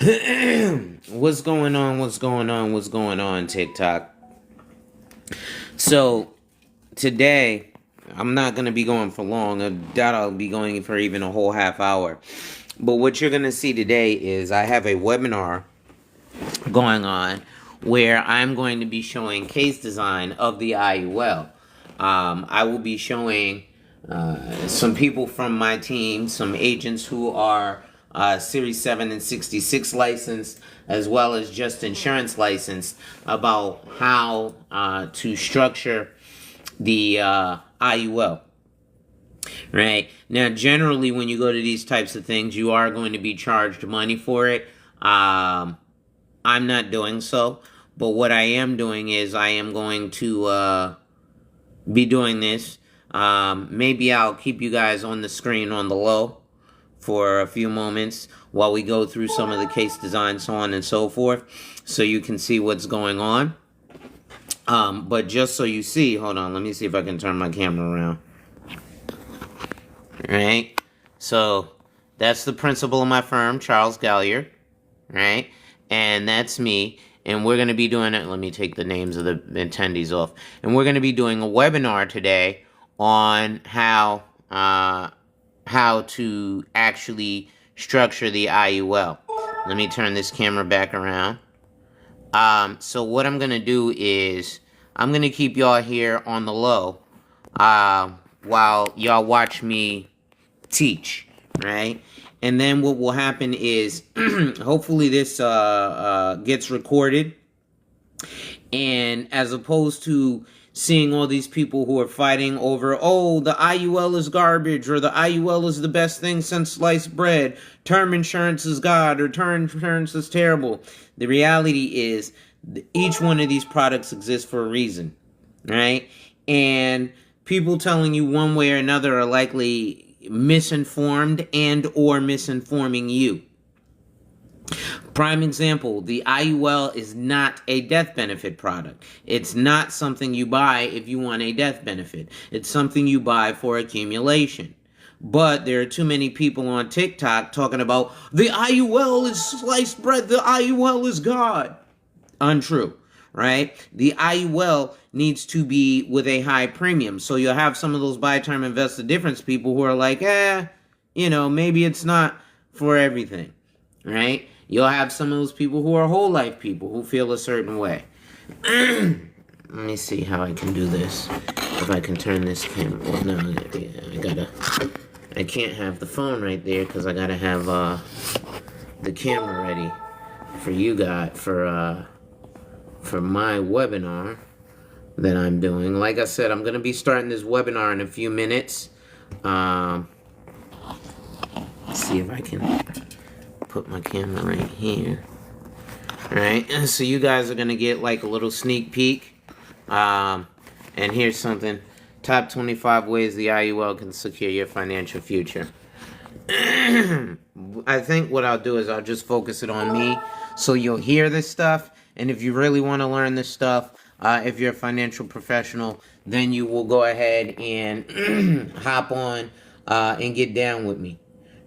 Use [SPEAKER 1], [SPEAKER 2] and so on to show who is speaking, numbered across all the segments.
[SPEAKER 1] What's going on? What's going on? What's going on, TikTok? So, today, I'm not going to be going for long. I doubt I'll be going for even a whole half hour. But what you're going to see today is I have a webinar going on where I'm going to be showing case design of the IUL. I will be showing some people from my team, some agents who are Series 7 and 66 licensed, as well as just insurance licensed, about how to structure the IUL. Right? Now, generally, when you go to these types of things, you are going to be charged money for it. I'm not doing so, but what I am doing is I am going to be doing this. Maybe I'll keep you guys on the screen on the low for a few moments while we go through some of the case designs, so on and so forth, so you can see what's going on. But just so you see, hold on, let me see if I can turn my camera around. Right? So that's the principal of my firm, Charles Gallier. Right? And that's me. And we're going to be doing it. Let me take the names of the attendees off. And we're going to be doing a webinar today on how to actually structure the IUL. Let me turn this camera back around. So what I'm going to do is I'm going to keep y'all here on the low while y'all watch me teach, right? And then what will happen is hopefully this gets recorded, and as opposed to seeing all these people who are fighting over, oh, the IUL is garbage, or the IUL is the best thing since sliced bread, term insurance is God, or term insurance is terrible. The reality is each one of these products exists for a reason, right? And people telling you one way or another are likely misinformed and or misinforming you. Prime example, the IUL is not a death benefit product. It's not something you buy if you want a death benefit. It's something you buy for accumulation. But there are too many people on TikTok talking about the IUL is sliced bread, the IUL is God. Untrue, right? The IUL needs to be with a high premium. So you'll have some of those buy term invest the difference people who are like, maybe it's not for everything, right? You'll have some of those people who are whole life people who feel a certain way. Let me see how I can do this. If I can turn this camera. Well, no, I can't have the phone right there because I gotta have the camera ready for you guys for my webinar that I'm doing. Like I said, I'm going to be starting this webinar in a few minutes. Let's see if I can put my camera right here. Alright, so you guys are going to get like a little sneak peek. And here's something. Top 25 ways the IUL can secure your financial future. I think what I'll do is I'll just focus it on me so you'll hear this stuff. And if you really want to learn this stuff, if you're a financial professional, then you will go ahead and hop on and get down with me,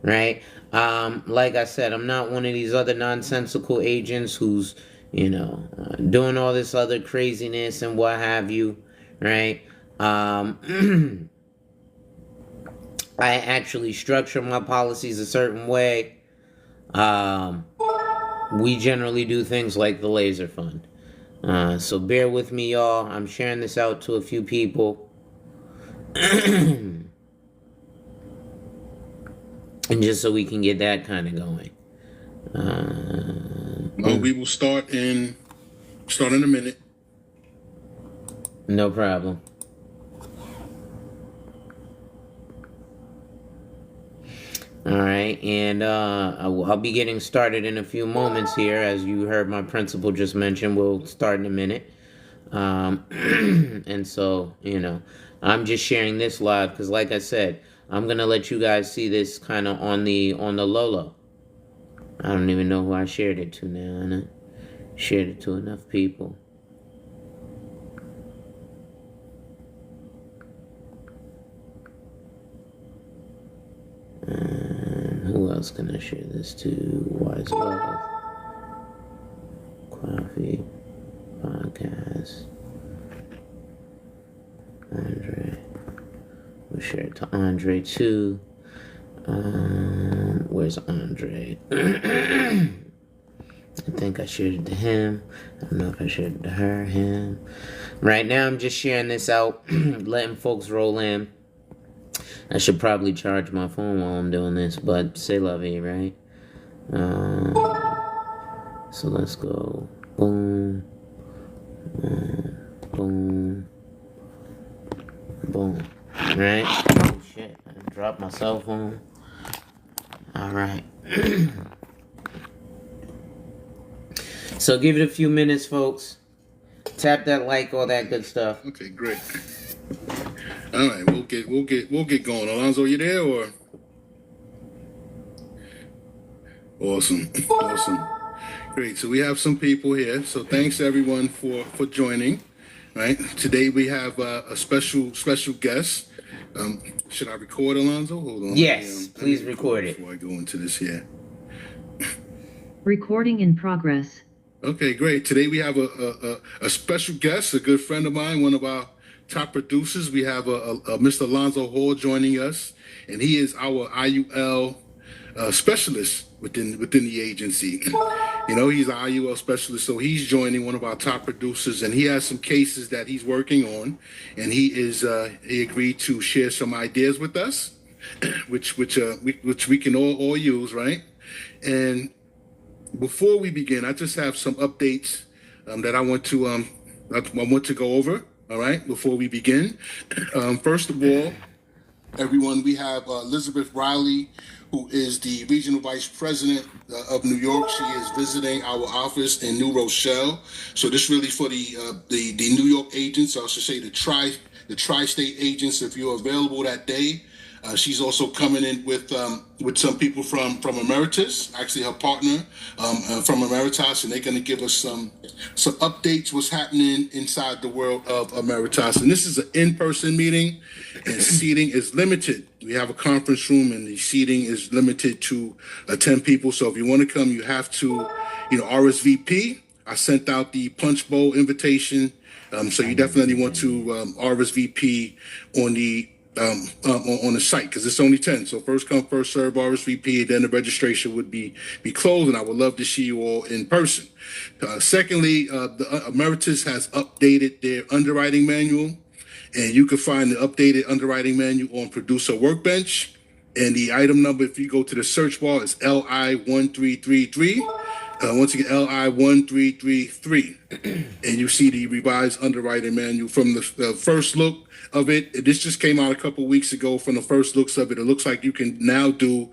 [SPEAKER 1] right? Like I said, I'm not one of these other nonsensical agents who's, doing all this other craziness and what have you, right? I actually structure my policies a certain way. We generally do things like the laser fund. So bear with me, y'all. I'm sharing this out to a few people. And just so we can get that kind of going.
[SPEAKER 2] Well, we will start in a minute.
[SPEAKER 1] No problem. All right, and I'll be getting started in a few moments here. As you heard my principal just mention, we'll start in a minute. And so, I'm just sharing this live because, like I said, I'm going to let you guys see this kind of on the low. I don't even know who I shared it to now, and I shared it to enough people. Who else can I share this to? Wise Wealth. Andre too. Where's Andre? I think I shared it to him. I don't know if I shared it to her, him. Right now, I'm just sharing this out, letting folks roll in. I should probably charge my phone while I'm doing this, but c'est la vie, right? So let's go. Boom. Boom. Boom. Right? Oh shit. I dropped my cell phone. Alright. So give it a few minutes, folks. Tap that like, all that good stuff.
[SPEAKER 2] Okay, great. All right, we'll get going. Alonzo, you there or? Awesome. Great. So we have some people here. So thanks everyone for joining. Right. Today we have a special guest. Should I record, Alonzo? Hold on.
[SPEAKER 1] Yes, please record it
[SPEAKER 2] before I go into this here.
[SPEAKER 3] Recording in progress.
[SPEAKER 2] Okay, great. Today we have a special guest, a good friend of mine, one of our top producers. We have a Mr. Alonzo Hall joining us, and he is our IUL specialist within the agency. He's an IUL specialist, so he's joining one of our top producers, and he has some cases that he's working on, and he agreed to share some ideas with us, which we can all use, right? And before we begin, I just have some updates that I want to go over. All right, before we begin, first of all, everyone, we have Elizabeth Riley, who is the regional vice president of New York. She is visiting our office in New Rochelle. So this really for the New York agents, or I should say the tri-state agents, if you're available that day. She's also coming in with some people from Emeritus, actually her partner from Emeritus, and they're going to give us some updates, what's happening inside the world of Emeritus. And this is an in-person meeting, and seating is limited. We have a conference room, and the seating is limited to 10 people. So if you want to come, you have to, RSVP. I sent out the punch bowl invitation, so you definitely want to RSVP on the site, because it's only 10. So first come, first serve, RSVP, and then the registration would be closed, and I would love to see you all in person. Secondly, the Emeritus has updated their underwriting manual, and you can find the updated underwriting manual on Producer Workbench. And the item number, if you go to the search bar, is LI1333. Once again, LI1333. And you see the revised underwriting manual from the first look of it. This just came out a couple weeks ago. From the first looks of it, it looks like you can now do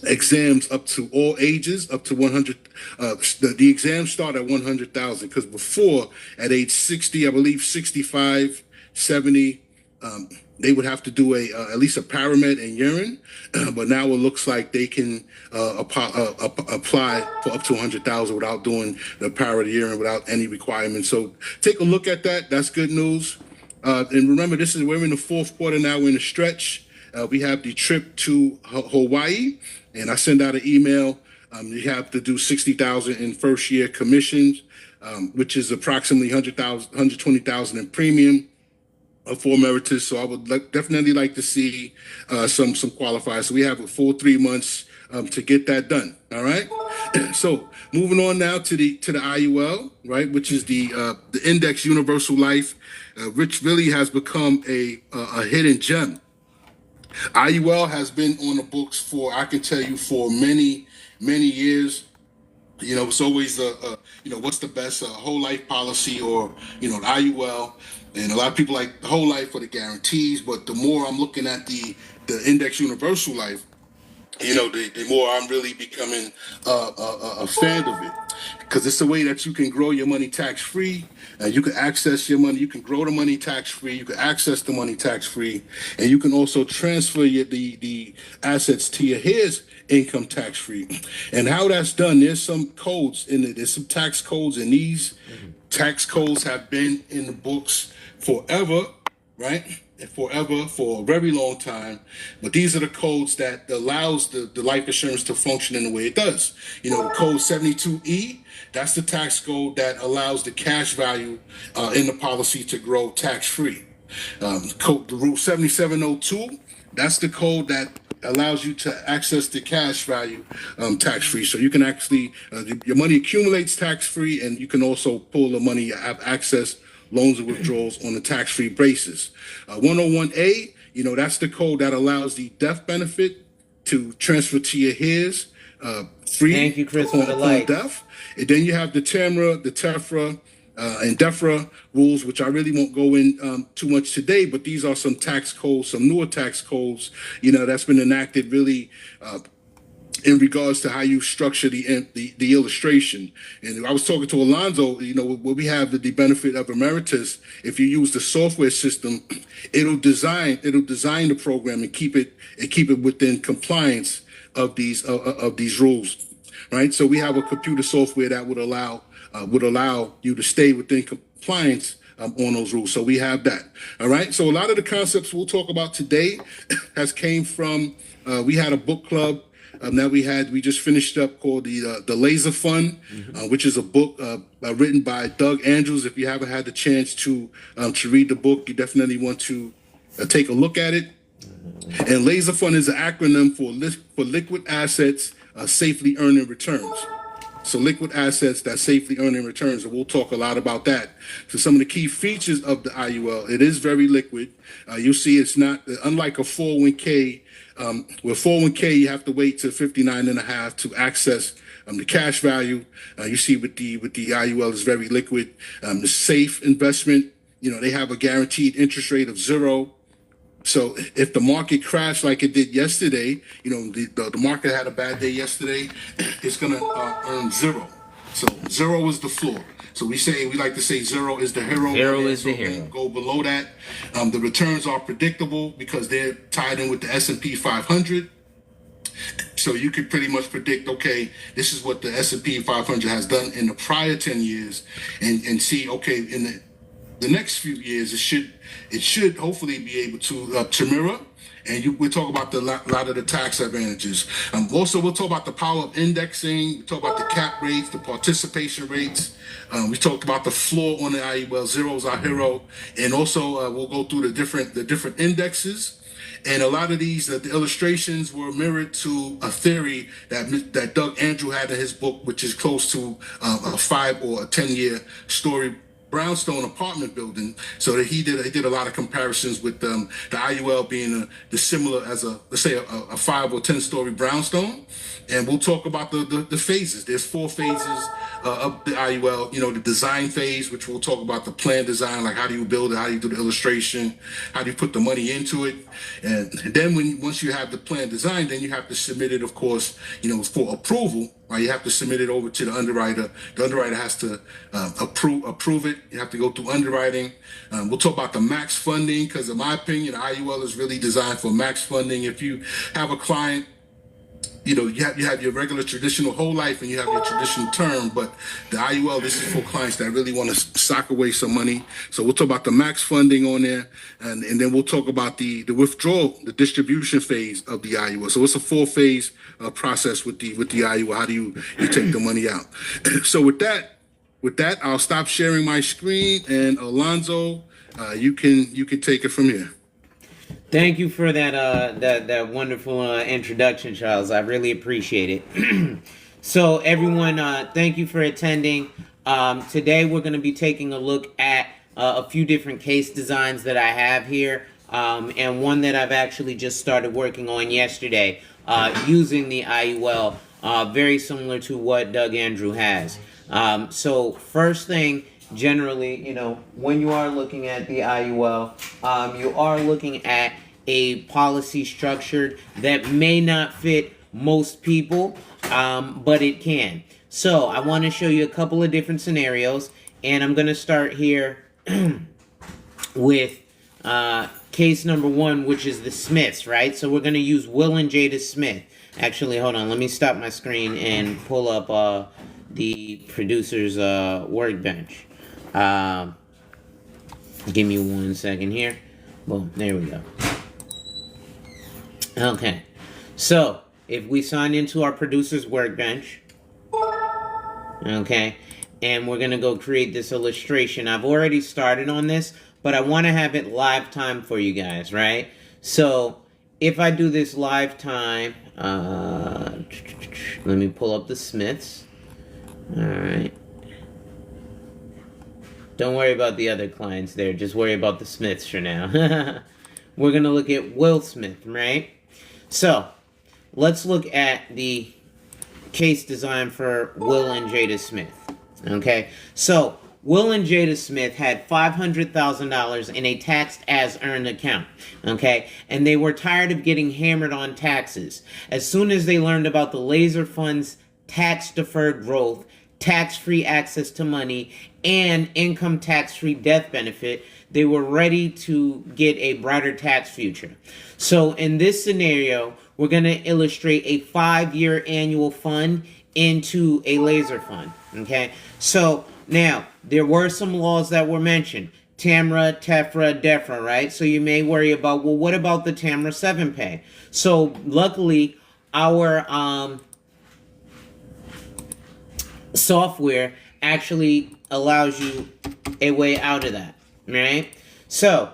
[SPEAKER 2] exams up to all ages, up to 100. The exams start at 100,000, because before, at age 60, I believe 65, 70, they would have to do at least a paramed and urine, but now it looks like they can apply for up to 100,000 without doing the para the urine, without any requirements. So take a look at that. That's good news. And remember, we're in the fourth quarter now. We're in a stretch. We have the trip to Hawaii, and I send out an email. You have to do 60,000 in first year commissions, which is approximately 120,000 in premium for Emeritus. So I would definitely like to see some qualifiers. So we have a full 3 months to get that done. All right. So moving on now to the IUL, right, which is the Index Universal Life, which really has become a hidden gem. IUL has been on the books for, I can tell you, for many years. It's always what's the best whole life policy, or the IUL, and a lot of people like the whole life for the guarantees. But the more I'm looking at the Index Universal Life, the more I'm really becoming a fan of it, because it's a way that you can grow your money tax free. You can access your money. You can grow the money tax free. You can access the money tax free, and you can also transfer the assets to your heirs income tax free. And how that's done, there's some codes in it. There's some tax codes, and these tax codes have been in the books forever, right? Forever, for a very long time. But these are the codes that allows the life insurance to function in the way it does. The code 72E, that's the tax code that allows the cash value in the policy to grow tax free. The rule 7702, That's the code that allows you to access the cash value tax-free. So you can actually, your money accumulates tax-free, and you can also pull the money, have access loans and withdrawals on a tax-free basis. 101A, that's the code that allows the death benefit to transfer to your heirs free
[SPEAKER 1] Thank you, Chris, for the
[SPEAKER 2] upon
[SPEAKER 1] likes.
[SPEAKER 2] death. And then you have the TAMRA, the TEFRA, and DEFRA rules, which I really won't go in too much today, but these are some tax codes, some newer tax codes, that's been enacted really in regards to how you structure the illustration. And I was talking to Alonzo, where we have the benefit of emeritus. If you use the software system, it'll design the program and keep it within compliance of these rules, right? So we have a computer software that would allow you to stay within compliance on those rules. So we have that. All right. So a lot of the concepts we'll talk about today has came from we had a book club that we just finished up called the Laser Fund, which is a book written by Doug Andrews. If you haven't had the chance to read the book, you definitely want to take a look at it. And Laser Fund is an acronym for liquid assets safely earning returns. So liquid assets that safely earning returns, and we'll talk a lot about that. So some of the key features of the IUL, it is very liquid. You'll see it's not, unlike a 401k, with 401k, you have to wait till 59 and a half to access the cash value. You see with the IUL is very liquid. The safe investment, they have a guaranteed interest rate of 0. So if the market crashed like it did yesterday, the market had a bad day yesterday, it's going to earn 0. So 0 is the floor. So we like to say 0 is the hero.
[SPEAKER 1] 0 is the hero.
[SPEAKER 2] Go below that. The returns are predictable because they're tied in with the S&P 500. So you could pretty much predict, okay, this is what the S&P 500 has done in the prior 10 years and see, okay, in the next few years, it should hopefully be able to mirror. And we'll talk about a lot of the tax advantages. Also, we'll talk about the power of indexing. We talk about the cap rates, the participation rates. We talked about the floor on the IUL. 0 is our hero. And also, we'll go through the different indexes. And a lot of these, the illustrations were mirrored to a theory that Doug Andrew had in his book, which is close to a 5 or a 10-year story brownstone apartment building. So that he did a lot of comparisons with the IUL being the similar as let's say a 5 or 10-story brownstone. And we'll talk about the phases. There's 4 phases of the IUL. The design phase, which we'll talk about the plan design, like how do you build it, how do you do the illustration, how do you put the money into it. And then once you have the plan design, then you have to submit it, of course, for approval. Right, you have to submit it over to the underwriter. The underwriter has to approve it. You have to go through underwriting. We'll talk about the max funding because, in my opinion, IUL is really designed for max funding. If you have a client, you have your regular traditional whole life and you have your traditional term, but the IUL, this is for clients that really want to sock away some money. So we'll talk about the max funding on there, and then we'll talk about the withdrawal, the distribution phase of the IUL. So it's a 4-phase process with the IUL. How do you take the money out? So with that, I'll stop sharing my screen, and Alonzo, you can take it from here.
[SPEAKER 1] Thank you for that wonderful introduction, Charles. I really appreciate it. So everyone, thank you for attending. Today we're going to be taking a look at a few different case designs that I have here, and one that I've actually just started working on yesterday using the IUL, very similar to what Doug Andrew has. So first thing, generally, when you are looking at the IUL, you are looking at a policy structure that may not fit most people, but it can. So I want to show you a couple of different scenarios, and I'm going to start here with case number 1, which is the Smiths, right? So we're going to use Will and Jada Smith. Actually, hold on. Let me stop my screen and pull up the producer's workbench. Give me 1 second here. Boom, there we go. Okay, so if we sign into our producer's workbench, okay, and we're gonna go create this illustration. I've already started on this, but I want to have it live time for you guys, right? So if I do this lifetime, let me pull up the Smiths. All right. Don't worry about the other clients there. Just worry about the Smiths for now. We're going to look at Will Smith, right? So, let's look at the case design for Will and Jada Smith. Okay? So, Will and Jada Smith had $500,000 in a taxed as earned account. Okay? And they were tired of getting hammered on taxes. As soon as they learned about the laser fund's tax deferred growth, tax-free access to money, and income tax-free death benefit, they were ready to get a brighter tax future. So in this scenario, we're going to illustrate a 5-year annual fund into a laser fund. Okay? So now, there were some laws that were mentioned. TAMRA, TEFRA, DEFRA, right? So you may worry about, well, what about the TAMRA 7 pay? So luckily, our software actually allows you a way out of that, right? So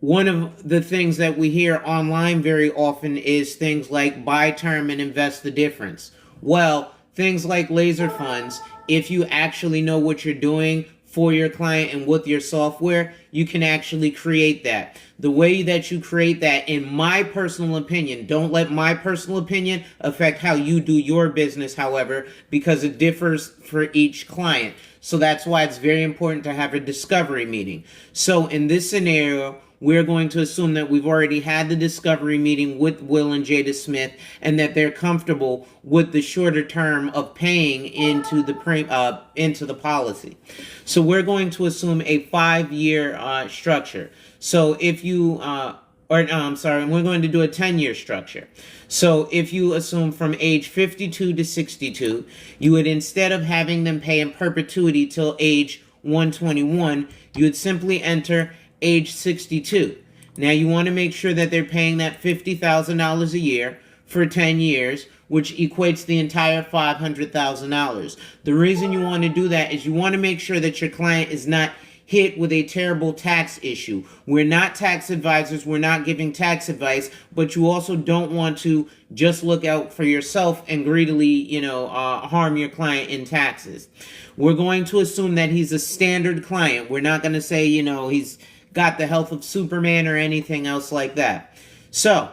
[SPEAKER 1] one of the things that we hear online very often is things like buy term and invest the difference. Well, things like laser funds, if you actually know what you're doing for your client and with your software, you can actually create that. The way that you create that, in my personal opinion, don't let my personal opinion affect how you do your business, however, because it differs for each client. So that's why it's very important to have a discovery meeting. So in this scenario, we're going to assume that we've already had the discovery meeting with Will and Jada Smith and that they're comfortable with the shorter term of paying into the policy. So we're going to assume a 5-year structure. So if you we're going to do a 10-year structure. So if you assume from age 52 to 62, you would, instead of having them pay in perpetuity till age 121, you would simply enter age 62. Now you want to make sure that they're paying that $50,000 a year for 10 years, which equates the entire $500,000. The reason you want to do that is you want to make sure that your client is not hit with a terrible tax issue. We're not tax advisors, we're not giving tax advice, but you also don't want to just look out for yourself and greedily, harm your client in taxes. We're going to assume that he's a standard client. We're not going to say, he's got the health of Superman or anything else like that. So,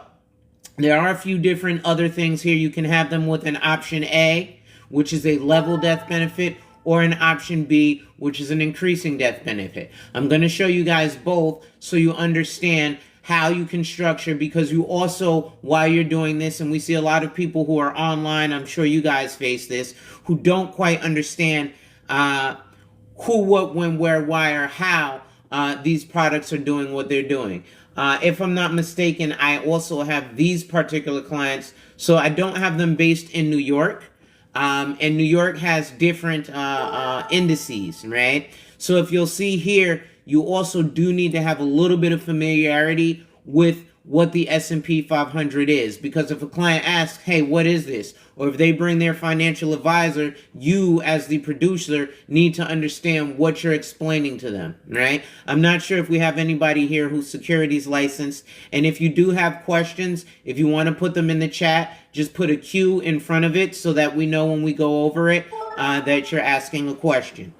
[SPEAKER 1] there are a few different other things here. You can have them with an option A, which is a level death benefit, or an option B, which is an increasing death benefit. I'm going to show you guys both so you understand how you can structure, because you also, while you're doing this, and we see a lot of people who are online, I'm sure you guys face this, who don't quite understand who, what, when, where, why, or how these products are doing what they're doing. If I'm not mistaken, I also have these particular clients. So I don't have them based in New York. And New York has different indices, right? So if you'll see here, you also do need to have a little bit of familiarity with what the S&P 500 is. Because if a client asks, hey, what is this? Or if they bring their financial advisor, you as the producer need to understand what you're explaining to them, right? I'm not sure if we have anybody here who's securities licensed. And if you do have questions, if you want to put them in the chat, just put a Q in front of it so that we know when we go over it that you're asking a question.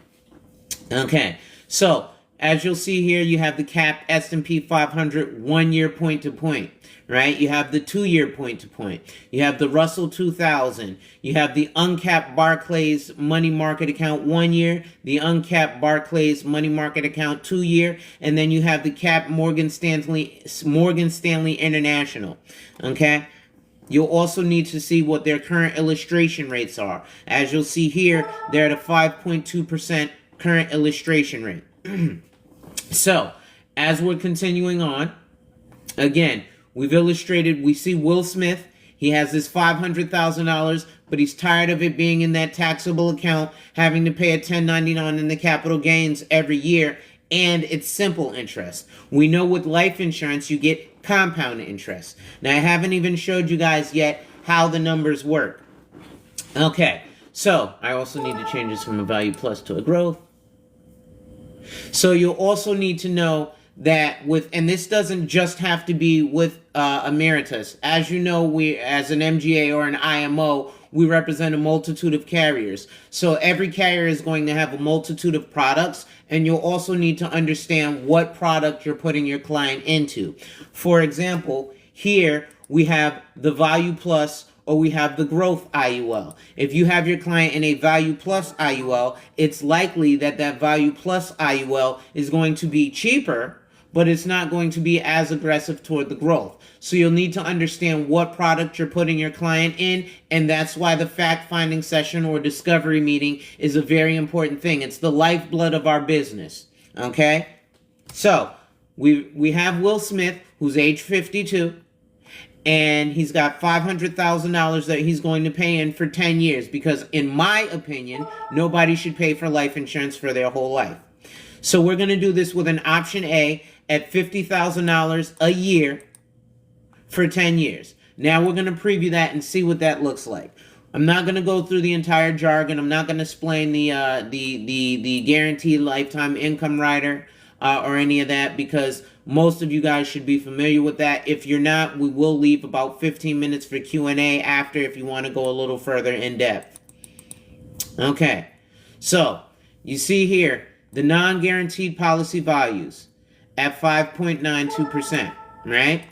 [SPEAKER 1] Okay, so as you'll see here, you have the cap S&P 500 1-year point-to-point, right? You have the 2-year point-to-point. You have the Russell 2000. You have the uncapped Barclays money market account 1 year, the uncapped Barclays money market account 2 year, and then you have the capped Morgan Stanley International, okay? You'll also need to see what their current illustration rates are. As you'll see here, they're at a 5.2% current illustration rate. So, as we're continuing on, again, we've illustrated, we see Will Smith. He has this $500,000, but he's tired of it being in that taxable account, having to pay a 1099 in the capital gains every year, and it's simple interest. We know with life insurance, you get compound interest. Now, I haven't even showed you guys yet how the numbers work. Okay, so I also need to change this from a value plus to a growth. So you'll also need to know that with, and this doesn't just have to be with Emeritus. As you know, we, as an MGA or an IMO, we represent a multitude of carriers. So every carrier is going to have a multitude of products, and you'll also need to understand what product you're putting your client into. For example, here we have the Value Plus, or we have the Growth IUL. If you have your client in a Value Plus IUL, it's likely that that Value Plus IUL is going to be cheaper, but it's not going to be as aggressive toward the growth. So you'll need to understand what product you're putting your client in, and that's why the fact-finding session or discovery meeting is a very important thing. It's the lifeblood of our business, okay? So we have Will Smith, who's age 52, and he's got $500,000 that he's going to pay in for 10 years, because in my opinion, nobody should pay for life insurance for their whole life. So we're going to do this with an option A at $50,000 a year for 10 years. Now we're going to preview that and see what that looks like. I'm not going to go through the entire jargon. I'm not going to explain the guaranteed lifetime income rider or any of that, because most of you guys should be familiar with that. If you're not, we will leave about 15 minutes for Q&A after if you want to go a little further in depth. Okay, so you see here the non-guaranteed policy values at 5.92%, right?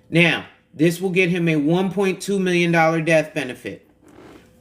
[SPEAKER 1] Now, this will get him a $1.2 million death benefit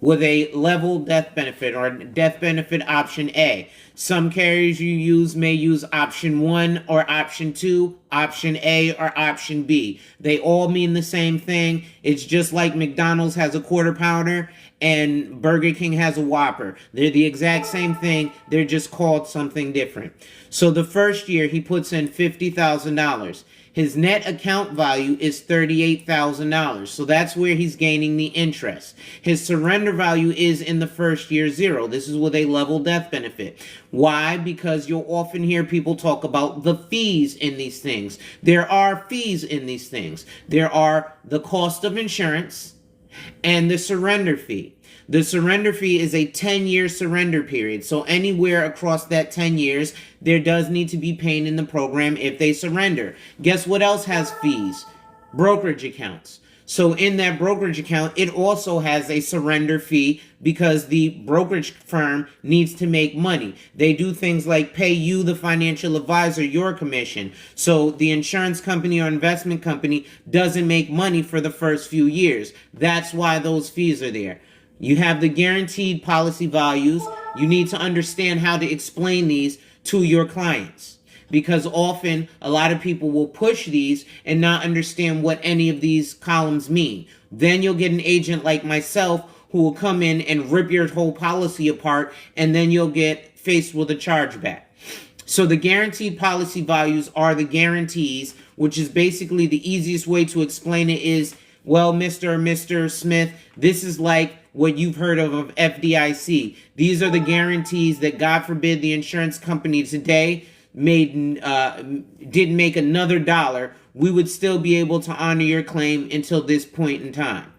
[SPEAKER 1] with a level death benefit or death benefit option A. Some carriers you use may use option 1 or option 2, option A or option B. They all mean the same thing. It's just like McDonald's has a quarter pounder and Burger King has a Whopper. They're the exact same thing. They're just called something different. So the first year he puts in $50,000. His net account value is $38,000. So that's where he's gaining the interest. His surrender value is in the first year 0. This is with a level death benefit. Why? Because you'll often hear people talk about the fees in these things. There are fees in these things. There are the cost of insurance and the surrender fee. The surrender fee is a 10-year surrender period. So anywhere across that 10 years, there does need to be pain in the program if they surrender. Guess what else has fees? Brokerage accounts. So in that brokerage account, it also has a surrender fee because the brokerage firm needs to make money. They do things like pay you, the financial advisor, your commission. So the insurance company or investment company doesn't make money for the first few years. That's why those fees are there. You have the guaranteed policy values. You need to understand how to explain these to your clients, because often a lot of people will push these and not understand what any of these columns mean. Then you'll get an agent like myself who will come in and rip your whole policy apart, and then you'll get faced with a chargeback. So the guaranteed policy values are the guarantees, which is basically the easiest way to explain it is, well, Mr. Smith, this is like what you've heard of FDIC. These are the guarantees that, God forbid, the insurance company today didn't make another dollar, we would still be able to honor your claim until this point in time.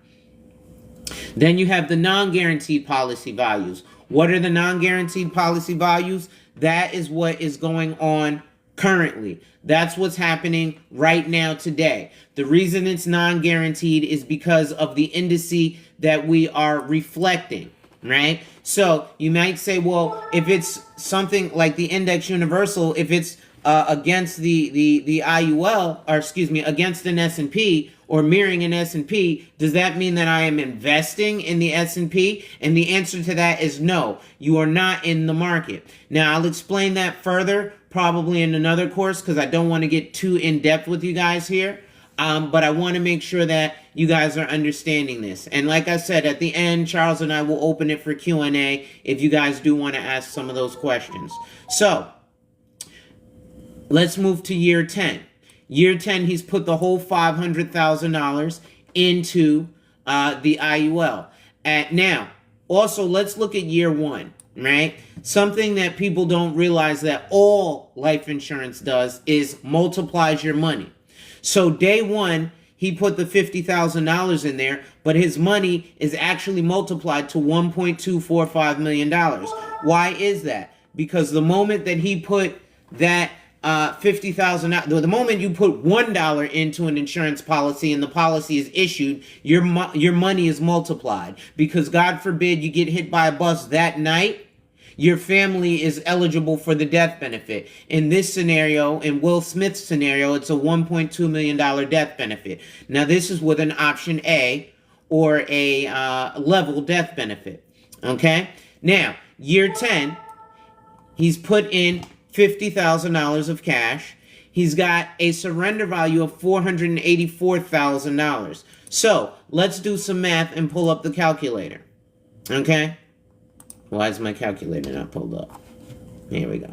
[SPEAKER 1] Then you have the non-guaranteed policy values. What are the non-guaranteed policy values? That is what is going on currently. That's what's happening right now today. The reason it's non-guaranteed is because of the indice that we are reflecting, right? So you might say, well, if it's something like the index universal, if it's against the IUL, or excuse me, against an S&P or mirroring an S&P, does that mean that I am investing in the S&P? And the answer to that is no, you are not in the market. Now, I'll explain that further, probably in another course, because I don't want to get too in-depth with you guys here. But I want to make sure that you guys are understanding this. And like I said, at the end, Charles and I will open it for Q&A if you guys do want to ask some of those questions. So, let's move to year 10. Year 10, he's put the whole $500,000 into the IUL. Now, also, let's look at year 1, right? Something that people don't realize that all life insurance does is multiplies your money. So day 1, he put the $50,000 in there, but his money is actually multiplied to $1.245 million. Why is that? Because the moment that he put that $50,000. The moment you put $1 into an insurance policy and the policy is issued, your money is multiplied, because God forbid you get hit by a bus that night, your family is eligible for the death benefit. In this scenario, in Will Smith's scenario, it's a $1.2 million death benefit. Now, this is with an option A or a level death benefit. Okay? Now, year 10, he's put in $50,000 of cash. He's got a surrender value of $484,000. So let's do some math and pull up the calculator. Okay? Why is my calculator not pulled up? Here we go.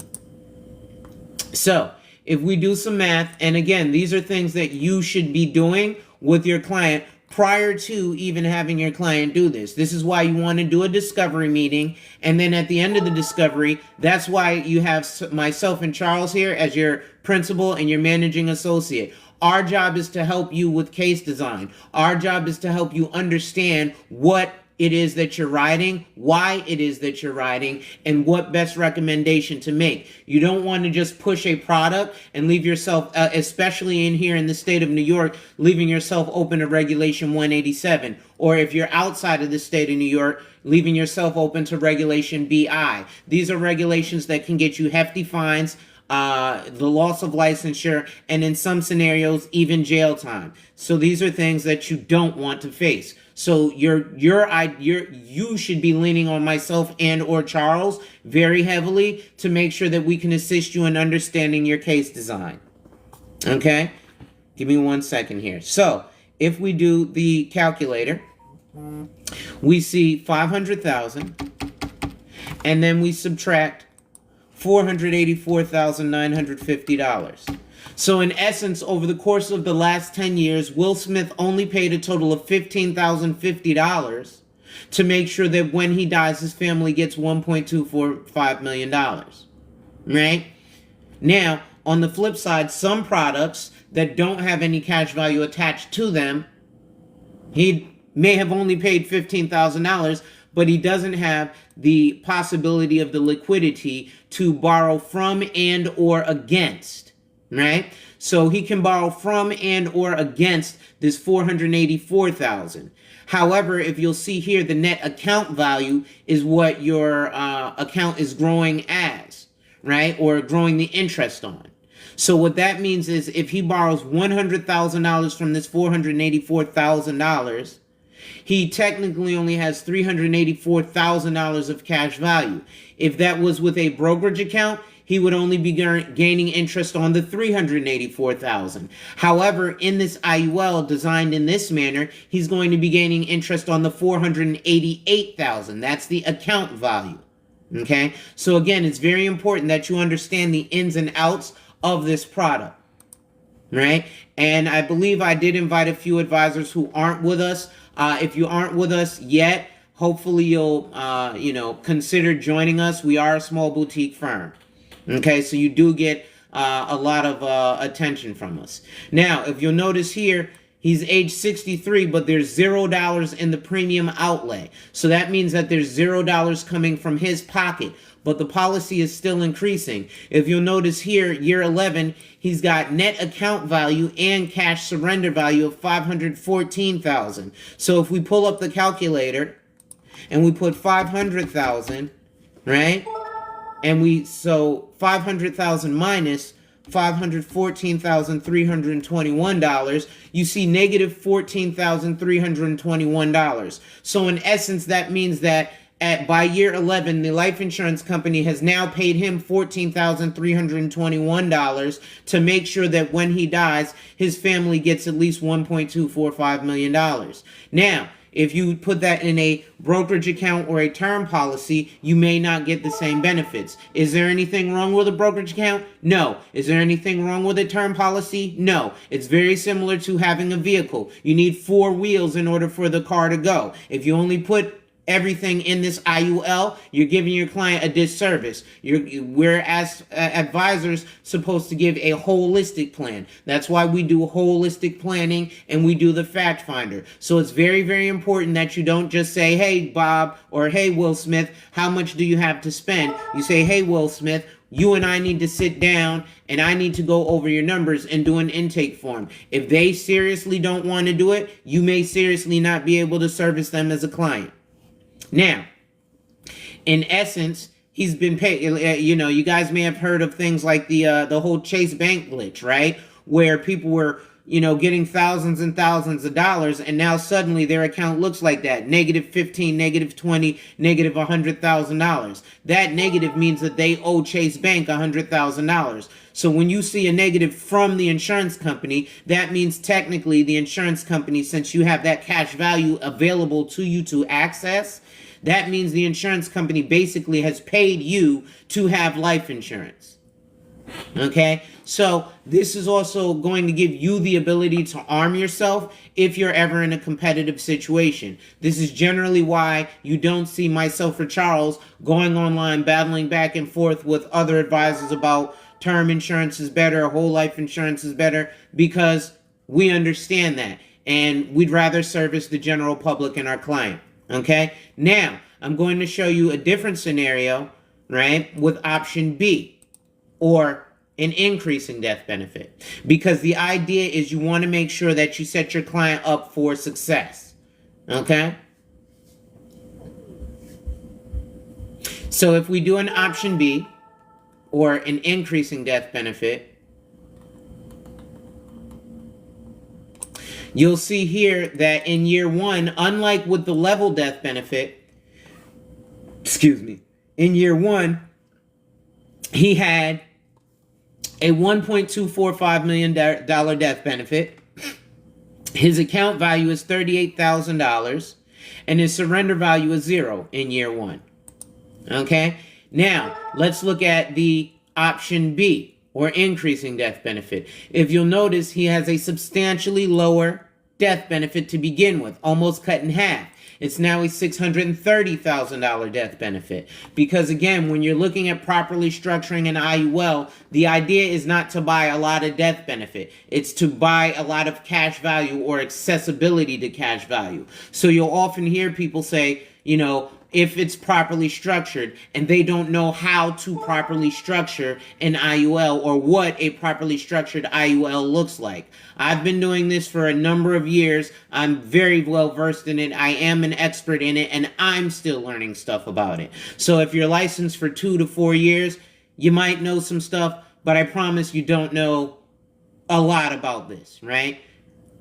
[SPEAKER 1] So if we do some math, and again, these are things that you should be doing with your client prior to even having your client do this. This is why you want to do a discovery meeting. And then at the end of the discovery, that's why you have myself and Charles here as your principal and your managing associate. Our job is to help you with case design. Our job is to help you understand what it is that you're writing, why it is that you're writing, and what best recommendation to make. You don't want to just push a product and leave yourself, especially in here in the state of New York, leaving yourself open to Regulation 187. Or if you're outside of the state of New York, leaving yourself open to Regulation BI. These are regulations that can get you hefty fines, the loss of licensure, and in some scenarios, even jail time. So these are things that you don't want to face. So you should be leaning on myself and or Charles very heavily to make sure that we can assist you in understanding your case design. Okay? Give me 1 second here. So if we do the calculator, we see 500,000, and then we subtract $484,950. So in essence, over the course of the last 10 years, Will Smith only paid a total of $15,050 to make sure that when he dies, his family gets $1.245 million. Right? Now, on the flip side, some products that don't have any cash value attached to them, he may have only paid $15,000, but he doesn't have the possibility of the liquidity to borrow from and or against, right? So he can borrow from and or against this $484,000. However, if you'll see here, the net account value is what your account is growing as, right? Or growing the interest on. So what that means is if he borrows $100,000 from this $484,000, he technically only has $384,000 of cash value. If that was with a brokerage account, he would only be gaining interest on the $384,000. However, in this IUL designed in this manner, he's going to be gaining interest on the $488,000. That's the account value. Okay? So again, it's very important that you understand the ins and outs of this product. Right? And I believe I did invite a few advisors who aren't with us. If you aren't with us yet, hopefully you'll, consider joining us. We are a small boutique firm. Okay, so you do get a lot of attention from us. Now, if you'll notice here, he's age 63, but there's $0 in the premium outlay. So that means that there's $0 coming from his pocket, but the policy is still increasing. If you'll notice here, year 11, he's got net account value and cash surrender value of $514,000. So if we pull up the calculator and we put 500,000, right? And so 500,000 minus $514,321, you see negative $14,321. So in essence, that means that by year 11, the life insurance company has now paid him $14,321 to make sure that when he dies, his family gets at least $1.245 million. Now, if you put that in a brokerage account or a term policy, you may not get the same benefits. Is there anything wrong with a brokerage account? No. Is there anything wrong with a term policy? No. It's very similar to having a vehicle. You need 4 wheels in order for the car to go. If you only put everything in this IUL, you're giving your client a disservice. We're as advisors supposed to give a holistic plan. That's why we do holistic planning and we do the fact finder. So it's very, very important that you don't just say, hey, Bob, or hey, Will Smith, how much do you have to spend? You say, hey, Will Smith, you and I need to sit down and I need to go over your numbers and do an intake form. If they seriously don't want to do it, you may seriously not be able to service them as a client. Now, in essence, he's been paid. You guys may have heard of things like the whole Chase Bank glitch, right? Where people were, getting thousands and thousands of dollars, and now suddenly their account looks like that. -15, -20, -$100,000. That negative means that they owe Chase Bank $100,000. So when you see a negative from the insurance company, that means technically the insurance company, since you have that cash value available to you to access, that means the insurance company basically has paid you to have life insurance. Okay, so this is also going to give you the ability to arm yourself if you're ever in a competitive situation. This is generally why you don't see myself or Charles going online battling back and forth with other advisors about term insurance is better, whole life insurance is better, because we understand that and we'd rather service the general public and our client. Okay, now I'm going to show you a different scenario, right, with option B, or an increasing death benefit, because the idea is you want to make sure that you set your client up for success. Okay, so if we do an option B, or an increasing death benefit, you'll see here that in year one, unlike with the level death benefit, in year one, he had a $1.245 million death benefit. His account value is $38,000, and his surrender value is 0 in year one. Okay, now let's look at the option B, or increasing death benefit. If you'll notice, he has a substantially lower death benefit to begin with, almost cut in half. It's now a $630,000 death benefit. Because again, when you're looking at properly structuring an IUL, the idea is not to buy a lot of death benefit. It's to buy a lot of cash value or accessibility to cash value. So you'll often hear people say, if it's properly structured, and they don't know how to properly structure an IUL or what a properly structured IUL looks like. I've been doing this for a number of years. I'm very well versed in it. I am an expert in it, and I'm still learning stuff about it. So if you're licensed for 2 to 4 years, you might know some stuff, but I promise you don't know a lot about this, right?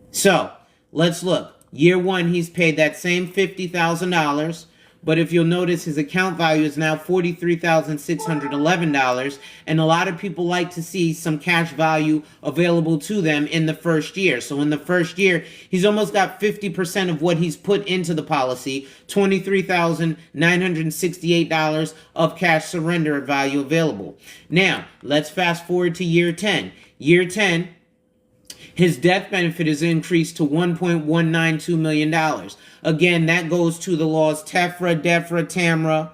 [SPEAKER 1] So let's look. Year one, he's paid that same $50,000. But if you'll notice, his account value is now $43,611, and a lot of people like to see some cash value available to them in the first year. So in the first year, he's almost got 50% of what he's put into the policy, $23,968 of cash surrender value available. Now, let's fast forward to year 10. Year 10, his death benefit is increased to $1.192 million. Again, that goes to the laws TEFRA, DEFRA, TAMRA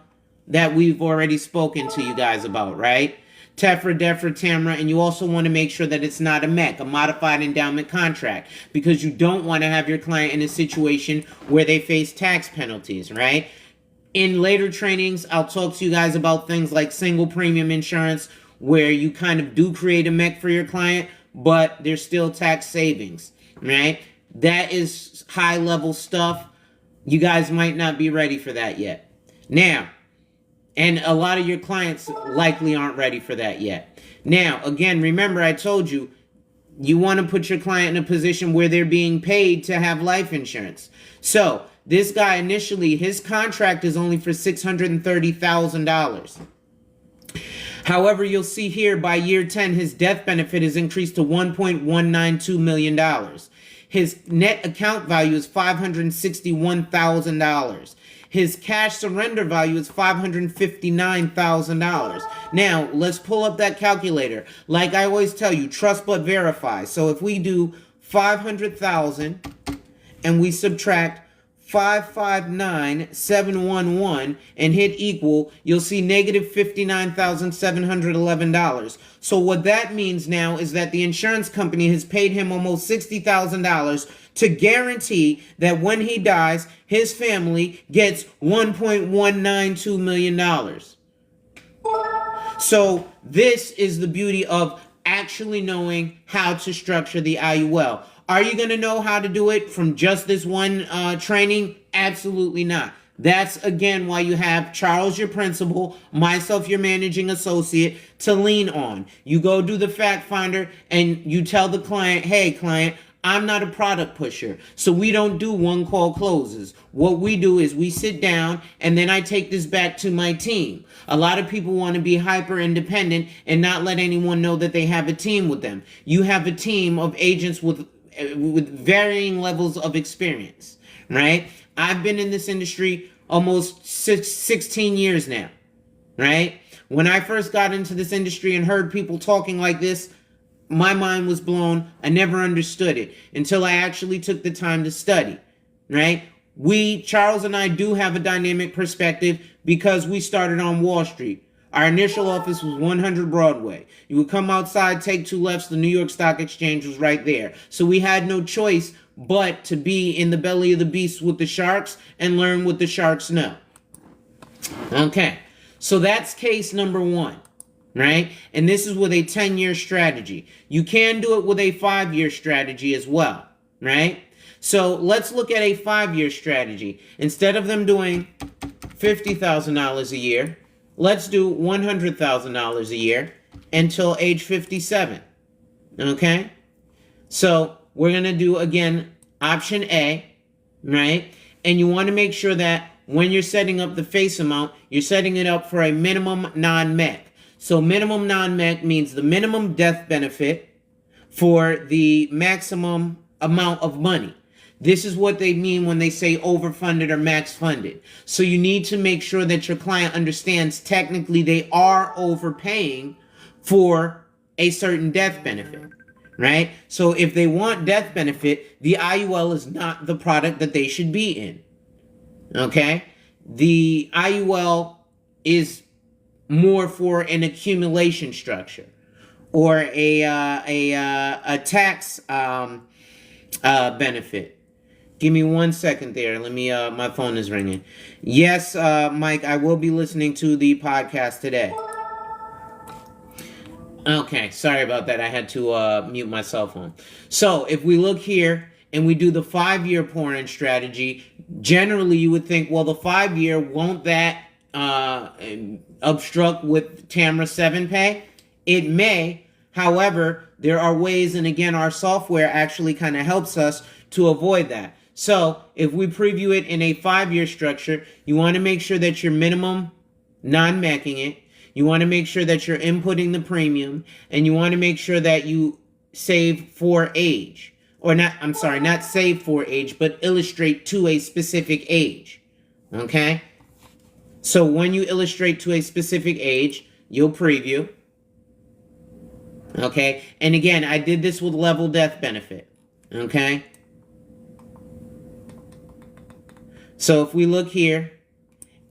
[SPEAKER 1] that we've already spoken to you guys about, right? TEFRA, DEFRA, TAMRA, and you also want to make sure that it's not a MEC, a modified endowment contract, because you don't want to have your client in a situation where they face tax penalties, right? In later trainings, I'll talk to you guys about things like single premium insurance, where you kind of do create a MEC for your client, but there's still tax savings, right? That is high level stuff. You guys might not be ready for that yet. Now, and a lot of your clients likely aren't ready for that yet. Now, again, remember I told you, you want to put your client in a position where they're being paid to have life insurance. So, this guy initially, his contract is only for $630,000. However, you'll see here by year 10, his death benefit is increased to $1.192 million. His net account value is $561,000. His cash surrender value is $559,000. Now, let's pull up that calculator. Like I always tell you, trust but verify. So if we do $500,000 and we subtract 559711 and hit equal, you'll see negative $59,711. So what that means now is that the insurance company has paid him almost $60,000 to guarantee that when he dies, his family gets $1.192 million. So this is the beauty of actually knowing how to structure the IUL. Are you going to know how to do it from just this one training? Absolutely not. That's, again, why you have Charles, your principal, myself, your managing associate, to lean on. You go do the fact finder and you tell the client, hey, client, I'm not a product pusher, so we don't do one call closes. What we do is we sit down and then I take this back to my team. A lot of people want to be hyper independent and not let anyone know that they have a team with them. You have a team of agents with varying levels of experience, right? I've been in this industry almost 16 years now, right? When I first got into this industry and heard people talking like this, my mind was blown. I never understood it until I actually took the time to study, right? Charles and I do have a dynamic perspective because we started on Wall Street. Our initial office was 100 Broadway. You would come outside, take two lefts, the New York Stock Exchange was right there. So we had no choice but to be in the belly of the beast with the sharks and learn what the sharks know. Okay, so that's case number one, right? And this is with a 10-year strategy. You can do it with a 5-year strategy as well, right? So let's look at a 5-year strategy. Instead of them doing $50,000 a year, let's do $100,000 a year until age 57, okay? So we're going to do, again, option A, right? And you want to make sure that when you're setting up the face amount, you're setting it up for a minimum non-MEC. So minimum non-MEC means the minimum death benefit for the maximum amount of money. This is what they mean when they say overfunded or max funded. So you need to make sure that your client understands technically they are overpaying for a certain death benefit, right? So if they want death benefit, the IUL is not the product that they should be in, okay? The IUL is more for an accumulation structure or a tax benefit. Give me 1 second there. Let me, my phone is ringing. Yes, Mike, I will be listening to the podcast today. Okay, sorry about that. I had to mute my cell phone. So if we look here and we do the 5-year pour-in strategy, generally you would think, well, the 5-year, won't that obstruct with Tamra 7 pay? It may. However, there are ways, and again, our software actually kind of helps us to avoid that. So if we preview it in a 5-year structure, you want to make sure that you're minimum non-macking it. You want to make sure that you're inputting the premium, and you want to make sure that you save for age. Or not, I'm sorry, not save for age, but illustrate to a specific age. Okay? So when you illustrate to a specific age, you'll preview. Okay? And again, I did this with level death benefit. Okay? So if we look here,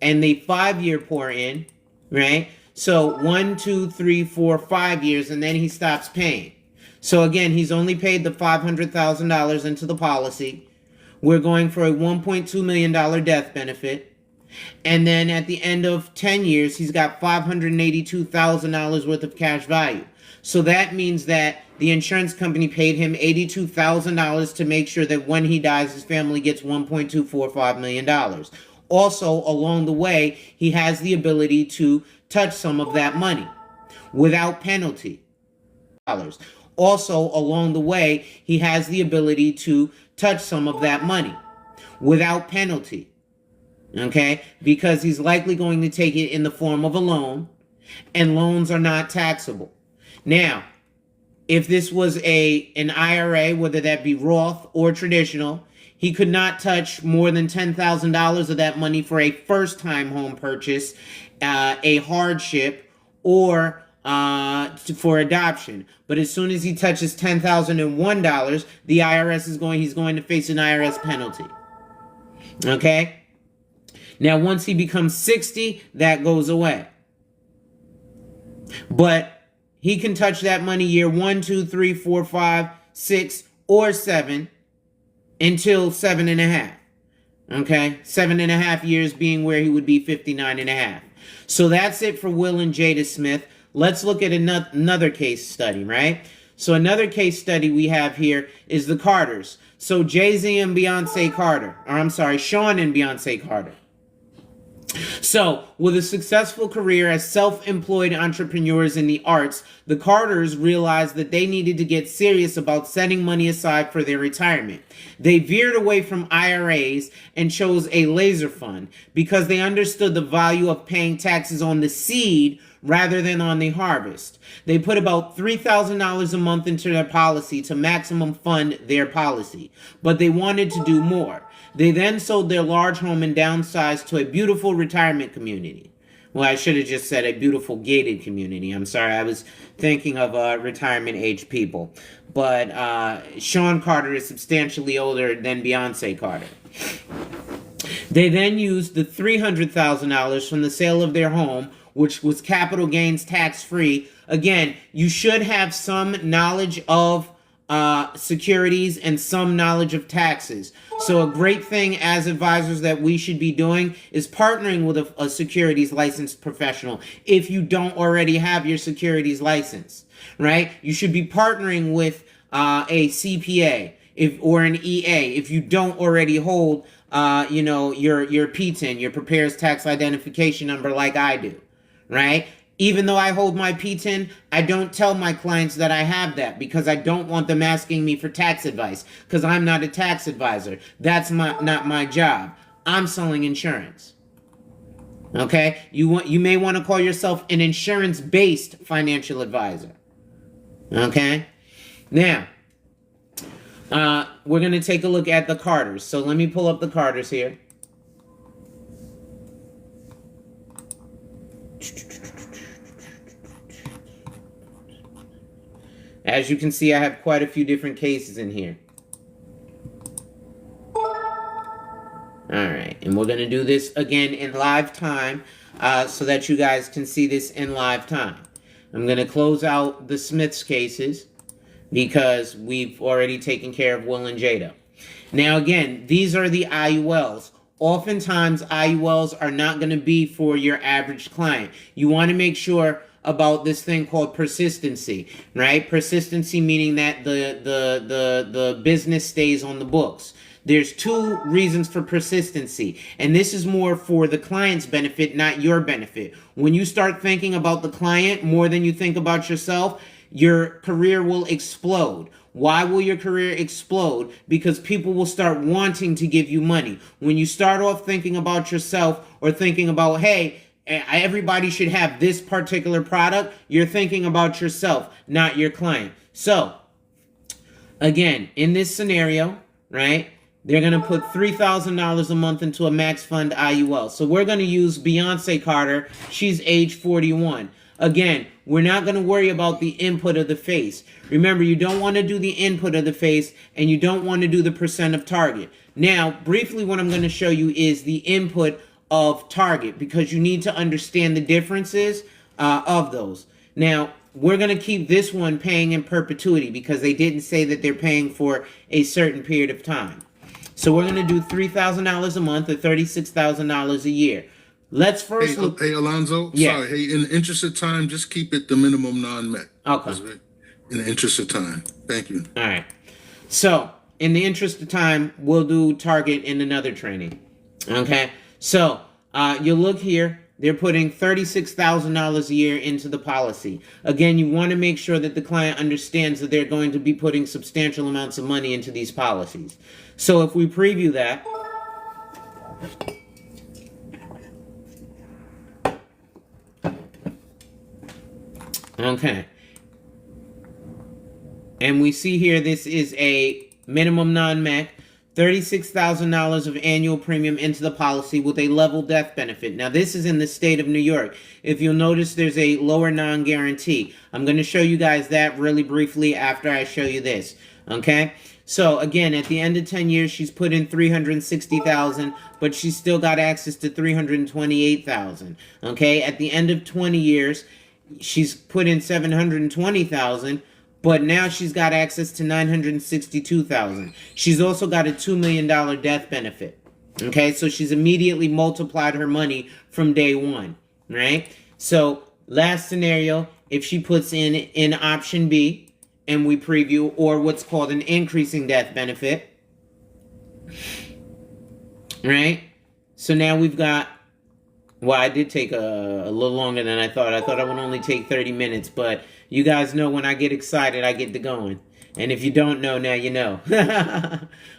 [SPEAKER 1] and the 5-year pour in, right? So 1, 2, 3, 4, 5 years, and then he stops paying. So again, he's only paid the $500,000 into the policy. We're going for a $1.2 million death benefit. And then at the end of 10 years, he's got $582,000 worth of cash value. So that means that the insurance company paid him $82,000 to make sure that when he dies, his family gets $1.245 million. Also, along the way, he has the ability to touch some of that money without penalty. Also, along the way, he has the ability to touch some of that money without penalty. Okay? Because he's likely going to take it in the form of a loan, and loans are not taxable. Now, if this was an IRA, whether that be Roth or traditional, he could not touch more than $10,000 of that money for a first-time home purchase, a hardship, or for adoption. But as soon as he touches $10,001, the IRS he's going to face an IRS penalty. Okay? Now, once he becomes 60, that goes away. But he can touch that money year 1, 2, 3, 4, 5, 6, or 7 until 7.5. Okay? 7.5 years being where he would be 59.5. So that's it for Will and Jada Smith. Let's look at another case study, right? So another case study we have here is the Carters. So Jay-Z and Beyonce Carter. Or I'm sorry, Sean and Beyonce Carter. So, with a successful career as self-employed entrepreneurs in the arts, the Carters realized that they needed to get serious about setting money aside for their retirement. They veered away from IRAs and chose a laser fund because they understood the value of paying taxes on the seed rather than on the harvest. They put about $3,000 a month into their policy to maximum fund their policy, but they wanted to do more. They then sold their large home and downsized to a beautiful retirement community. Well, I should have just said a beautiful gated community. I'm sorry, I was thinking of retirement age people. But Sean Carter is substantially older than Beyonce Carter. They then used the $300,000 from the sale of their home, which was capital gains tax-free. Again, you should have some knowledge of securities and some knowledge of taxes. So a great thing as advisors that we should be doing is partnering with a securities licensed professional if you don't already have your securities license, right? You should be partnering with a CPA or an EA if you don't already hold your PTIN, your Prepares Tax Identification Number, like I do, right? Even though I hold my PTIN, I don't tell my clients that I have that because I don't want them asking me for tax advice because I'm not a tax advisor. That's not my job. I'm selling insurance. Okay? You may want to call yourself an insurance-based financial advisor. Okay? Now, we're going to take a look at the Carters. So let me pull up the Carters here. As you can see, I have quite a few different cases in here. Alright, and we're going to do this again in live time so that you guys can see this in live time. I'm going to close out the Smiths cases because we've already taken care of Will and Jada. Now again, these are the IULs. Oftentimes, IULs are not going to be for your average client. You want to make sure about this thing called persistency, right? Persistency meaning that the business stays on the books. There's two reasons for persistency, and this is more for the client's benefit, not your benefit. When you start thinking about the client more than you think about yourself, your career will explode. Why will your career explode? Because people will start wanting to give you money. When you start off thinking about yourself or thinking about, hey, everybody should have this particular product, you're thinking about yourself, not your client. So, again, in this scenario, right, they're going to put $3,000 a month into a max fund IUL. So we're going to use Beyonce Carter. She's age 41. Again, we're not going to worry about the input of the face. Remember, you don't want to do the input of the face, and you don't want to do the percent of target. Now, briefly, what I'm going to show you is the input of target, because you need to understand the differences of those. Now, we're going to keep this one paying in perpetuity because they didn't say that they're paying for a certain period of time. So we're going to do $3,000 a month or $36,000 a year. Let's first look.
[SPEAKER 2] Hey, Alonzo.
[SPEAKER 1] Yeah.
[SPEAKER 2] Sorry. Hey, in the interest of time, just keep it the minimum non-met.
[SPEAKER 1] Okay.
[SPEAKER 2] In the interest of time. Thank you.
[SPEAKER 1] All right. So, in the interest of time, we'll do target in another training. Okay. So, you look here. They're putting $36,000 a year into the policy. Again, you want to make sure that the client understands that they're going to be putting substantial amounts of money into these policies. So if we preview that, okay, and we see here this is a minimum non-MEC, $36,000 of annual premium into the policy with a level death benefit. Now, this is in the state of New York. If you'll notice, there's a lower non-guarantee. I'm going to show you guys that really briefly after I show you this. Okay? So again, at the end of 10 years, she's put in 360,000, but she's still got access to 328,000. Okay, at the end of 20 years, she's put in 720,000, but now she's got access to 962,000. She's also got a $2 million death benefit. Okay, so she's immediately multiplied her money from day one, right? So last scenario, if she puts in option B and we preview, or what's called an increasing death benefit, right? So now we've got, well, I did take a little longer than I thought. I thought I would only take 30 minutes, but you guys know when I get excited, I get to going. And if you don't know, now you know.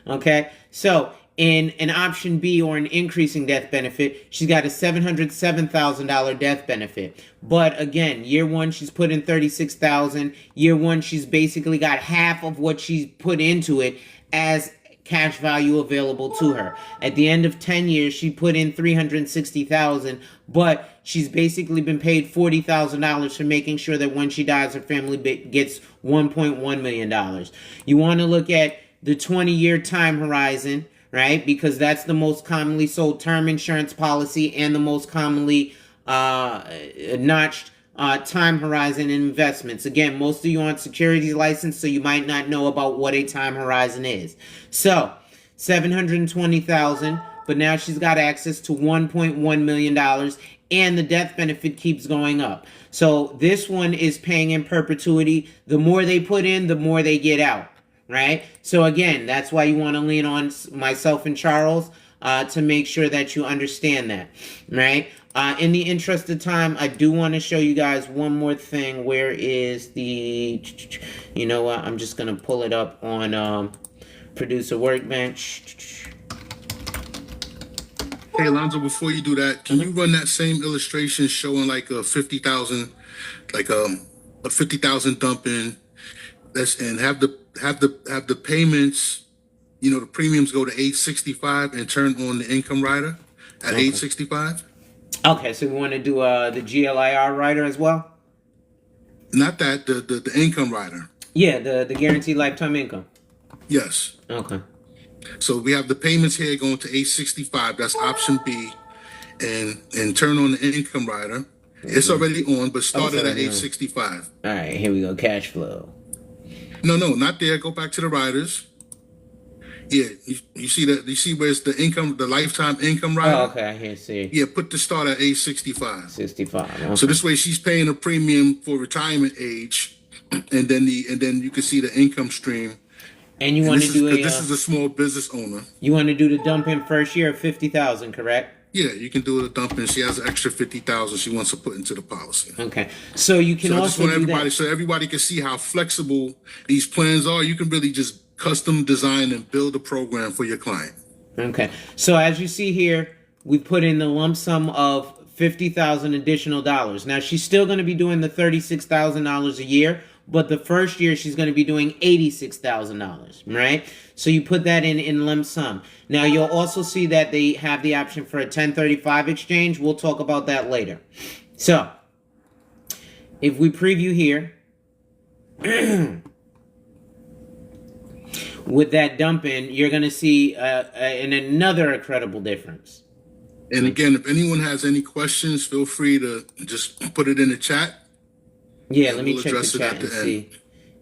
[SPEAKER 1] Okay? So in an option B, or an increasing death benefit, she's got a $707,000 death benefit. But again, year one, she's put in $36,000. Year one, she's basically got half of what she's put into it as cash value available to her. At the end of 10 years, she put in $360,000, but she's basically been paid $40,000 for making sure that when she dies, her family gets $1.1 million. You want to look at the 20-year time horizon, right? Because that's the most commonly sold term insurance policy and the most commonly notched time horizon in investments. Again, most of you aren't securities licensed, so you might not know about what a time horizon is. So, $720,000, but now she's got access to $1.1 million, and the death benefit keeps going up. So this one is paying in perpetuity. The more they put in, the more they get out, right? So again, that's why you want to lean on myself and Charles to make sure that you understand that, right? In the interest of time, I do want to show you guys one more thing. Where is the, you know what, I'm just going to pull it up on Producer Workbench.
[SPEAKER 2] Hey, Alonzo, before you do that, can you run that same illustration showing like a 50,000, like a 50,000 dump in, and have the payments, you know, the premiums go to age 65 and turn on the income rider at age 65?
[SPEAKER 1] Okay, so we want to do the GLIR rider as well?
[SPEAKER 2] Not that, the income rider.
[SPEAKER 1] Yeah, the guaranteed lifetime income.
[SPEAKER 2] Yes.
[SPEAKER 1] Okay.
[SPEAKER 2] So we have the payments here going to age 65. That's option B. And turn on the income rider. It's already on, but start it at age 65.
[SPEAKER 1] All right, here we go. Cash flow.
[SPEAKER 2] No, not there. Go back to the riders. Yeah, you see that? You see where's the income, the lifetime income rider?
[SPEAKER 1] Oh, okay, I hear. See.
[SPEAKER 2] Yeah, put the start at age 65.
[SPEAKER 1] 65. Okay.
[SPEAKER 2] So this way she's paying a premium for retirement age, and then you can see the income stream.
[SPEAKER 1] And you want to do
[SPEAKER 2] this is a small business owner.
[SPEAKER 1] You want to do the dump in first year of 50,000, correct?
[SPEAKER 2] Yeah, you can do the dump in. She has an extra 50,000 she wants to put into the policy.
[SPEAKER 1] Okay, so you can also do that.
[SPEAKER 2] So everybody can see how flexible these plans are. You can really just custom design and build a program for your client.
[SPEAKER 1] Okay, so as you see here, we put in the lump sum of $50,000 additional dollars. Now she's still going to be doing the $36,000 a year, but the first year she's going to be doing $86,000, right? So you put that in lump sum. Now you'll also see that they have the option for a 1035 exchange. We'll talk about that later. So if we preview here, with that dump in, you're going to see another incredible difference.
[SPEAKER 2] And again, if anyone has any questions, feel free to just put it in the chat.
[SPEAKER 1] Yeah, let me check the chat and see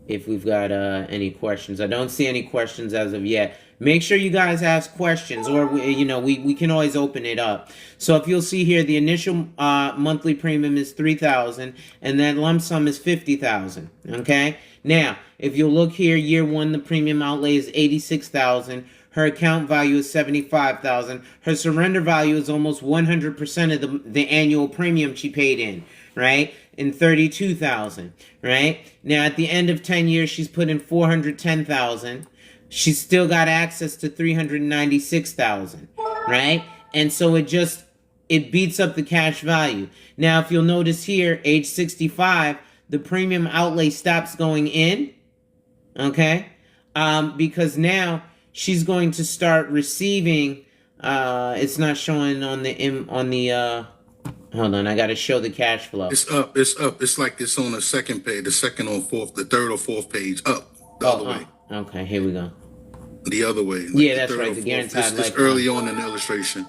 [SPEAKER 1] if we've got any questions. I don't see any questions as of yet. Make sure you guys ask questions, or we can always open it up. So if you'll see here, the initial monthly premium is $3,000, and that lump sum is $50,000. Okay. Now, if you'll look here, year one, the premium outlay is $86,000. Her account value is $75,000. Her surrender value is almost 100% of the annual premium she paid in, right? In $32,000, right? Now, at the end of 10 years, she's put in $410,000. She's still got access to $396,000, right? And so it beats up the cash value. Now, if you'll notice here, age 65, the premium outlay stops going in, okay? Because now she's going to start receiving, it's not showing on the, hold on, I got to show the cash flow.
[SPEAKER 2] It's up. It's like it's on the second page, the third or fourth page, up, the other way.
[SPEAKER 1] Okay, here we go.
[SPEAKER 2] the other way. Like
[SPEAKER 1] Yeah,
[SPEAKER 2] the
[SPEAKER 1] that's
[SPEAKER 2] third
[SPEAKER 1] right.
[SPEAKER 2] or
[SPEAKER 1] The
[SPEAKER 2] fourth.
[SPEAKER 1] guaranteed
[SPEAKER 2] It's
[SPEAKER 1] lifetime.
[SPEAKER 2] early on in the illustration.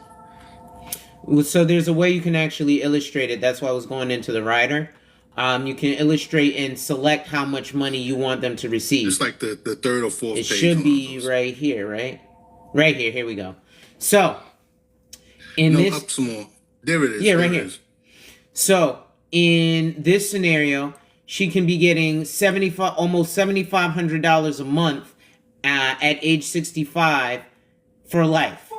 [SPEAKER 1] So there's a way you can actually illustrate it. That's why I was going into the rider. You can illustrate and select how much money you want them to receive.
[SPEAKER 2] It's like the third or fourth
[SPEAKER 1] It
[SPEAKER 2] page.
[SPEAKER 1] should
[SPEAKER 2] on
[SPEAKER 1] be
[SPEAKER 2] those.
[SPEAKER 1] right here, right? Right here. Here we go. So in
[SPEAKER 2] No,
[SPEAKER 1] this,
[SPEAKER 2] up some more. There it is.
[SPEAKER 1] yeah,
[SPEAKER 2] there
[SPEAKER 1] right
[SPEAKER 2] it
[SPEAKER 1] here.
[SPEAKER 2] is.
[SPEAKER 1] So in this scenario, she can be getting almost $7,500 a month at age 65 for life,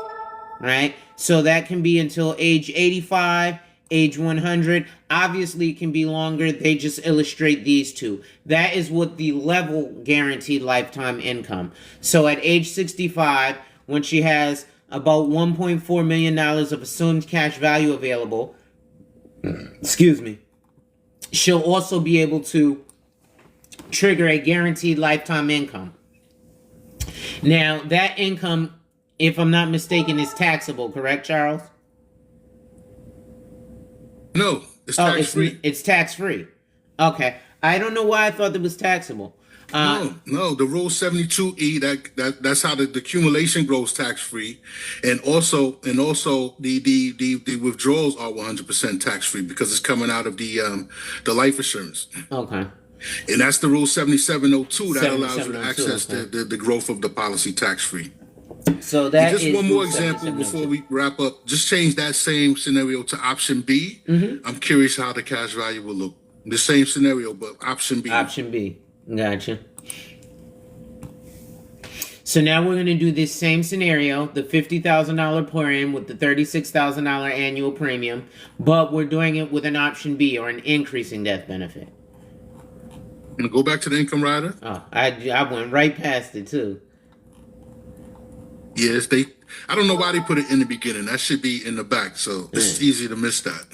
[SPEAKER 1] right? So that can be until age 85, age 100. Obviously, it can be longer. They just illustrate these two. That is what the level guaranteed lifetime income. So at age 65, when she has about $1.4 million of assumed cash value available, excuse me, she'll also be able to trigger a guaranteed lifetime income. Now, that income, if I'm not mistaken, is taxable, correct, Charles?
[SPEAKER 2] No, it's tax free.
[SPEAKER 1] It's tax free. Okay. I don't know why I thought it was taxable.
[SPEAKER 2] No, the Rule 72E, that's how the accumulation grows tax free, and also the withdrawals are 100% tax free because it's coming out of the life insurance.
[SPEAKER 1] Okay.
[SPEAKER 2] And that's the Rule 7702 that allows you to
[SPEAKER 1] 7702,
[SPEAKER 2] access
[SPEAKER 1] okay.
[SPEAKER 2] the growth of the policy tax free.
[SPEAKER 1] So that
[SPEAKER 2] Just
[SPEAKER 1] is
[SPEAKER 2] one more
[SPEAKER 1] Rule
[SPEAKER 2] example
[SPEAKER 1] 7702.
[SPEAKER 2] before we wrap up. Just change that same scenario to option B. I'm curious how the cash value will look. The same scenario, but option B.
[SPEAKER 1] Option B. Gotcha. So now we're going to do this same scenario, the $50,000 premium with the $36,000 annual premium, but we're doing it with an option B or an increasing death benefit.
[SPEAKER 2] I'm gonna go back to the income rider.
[SPEAKER 1] Oh, I went right past it too.
[SPEAKER 2] Yes, I don't know why they put it in the beginning. That should be in the back, so it's easy to miss that.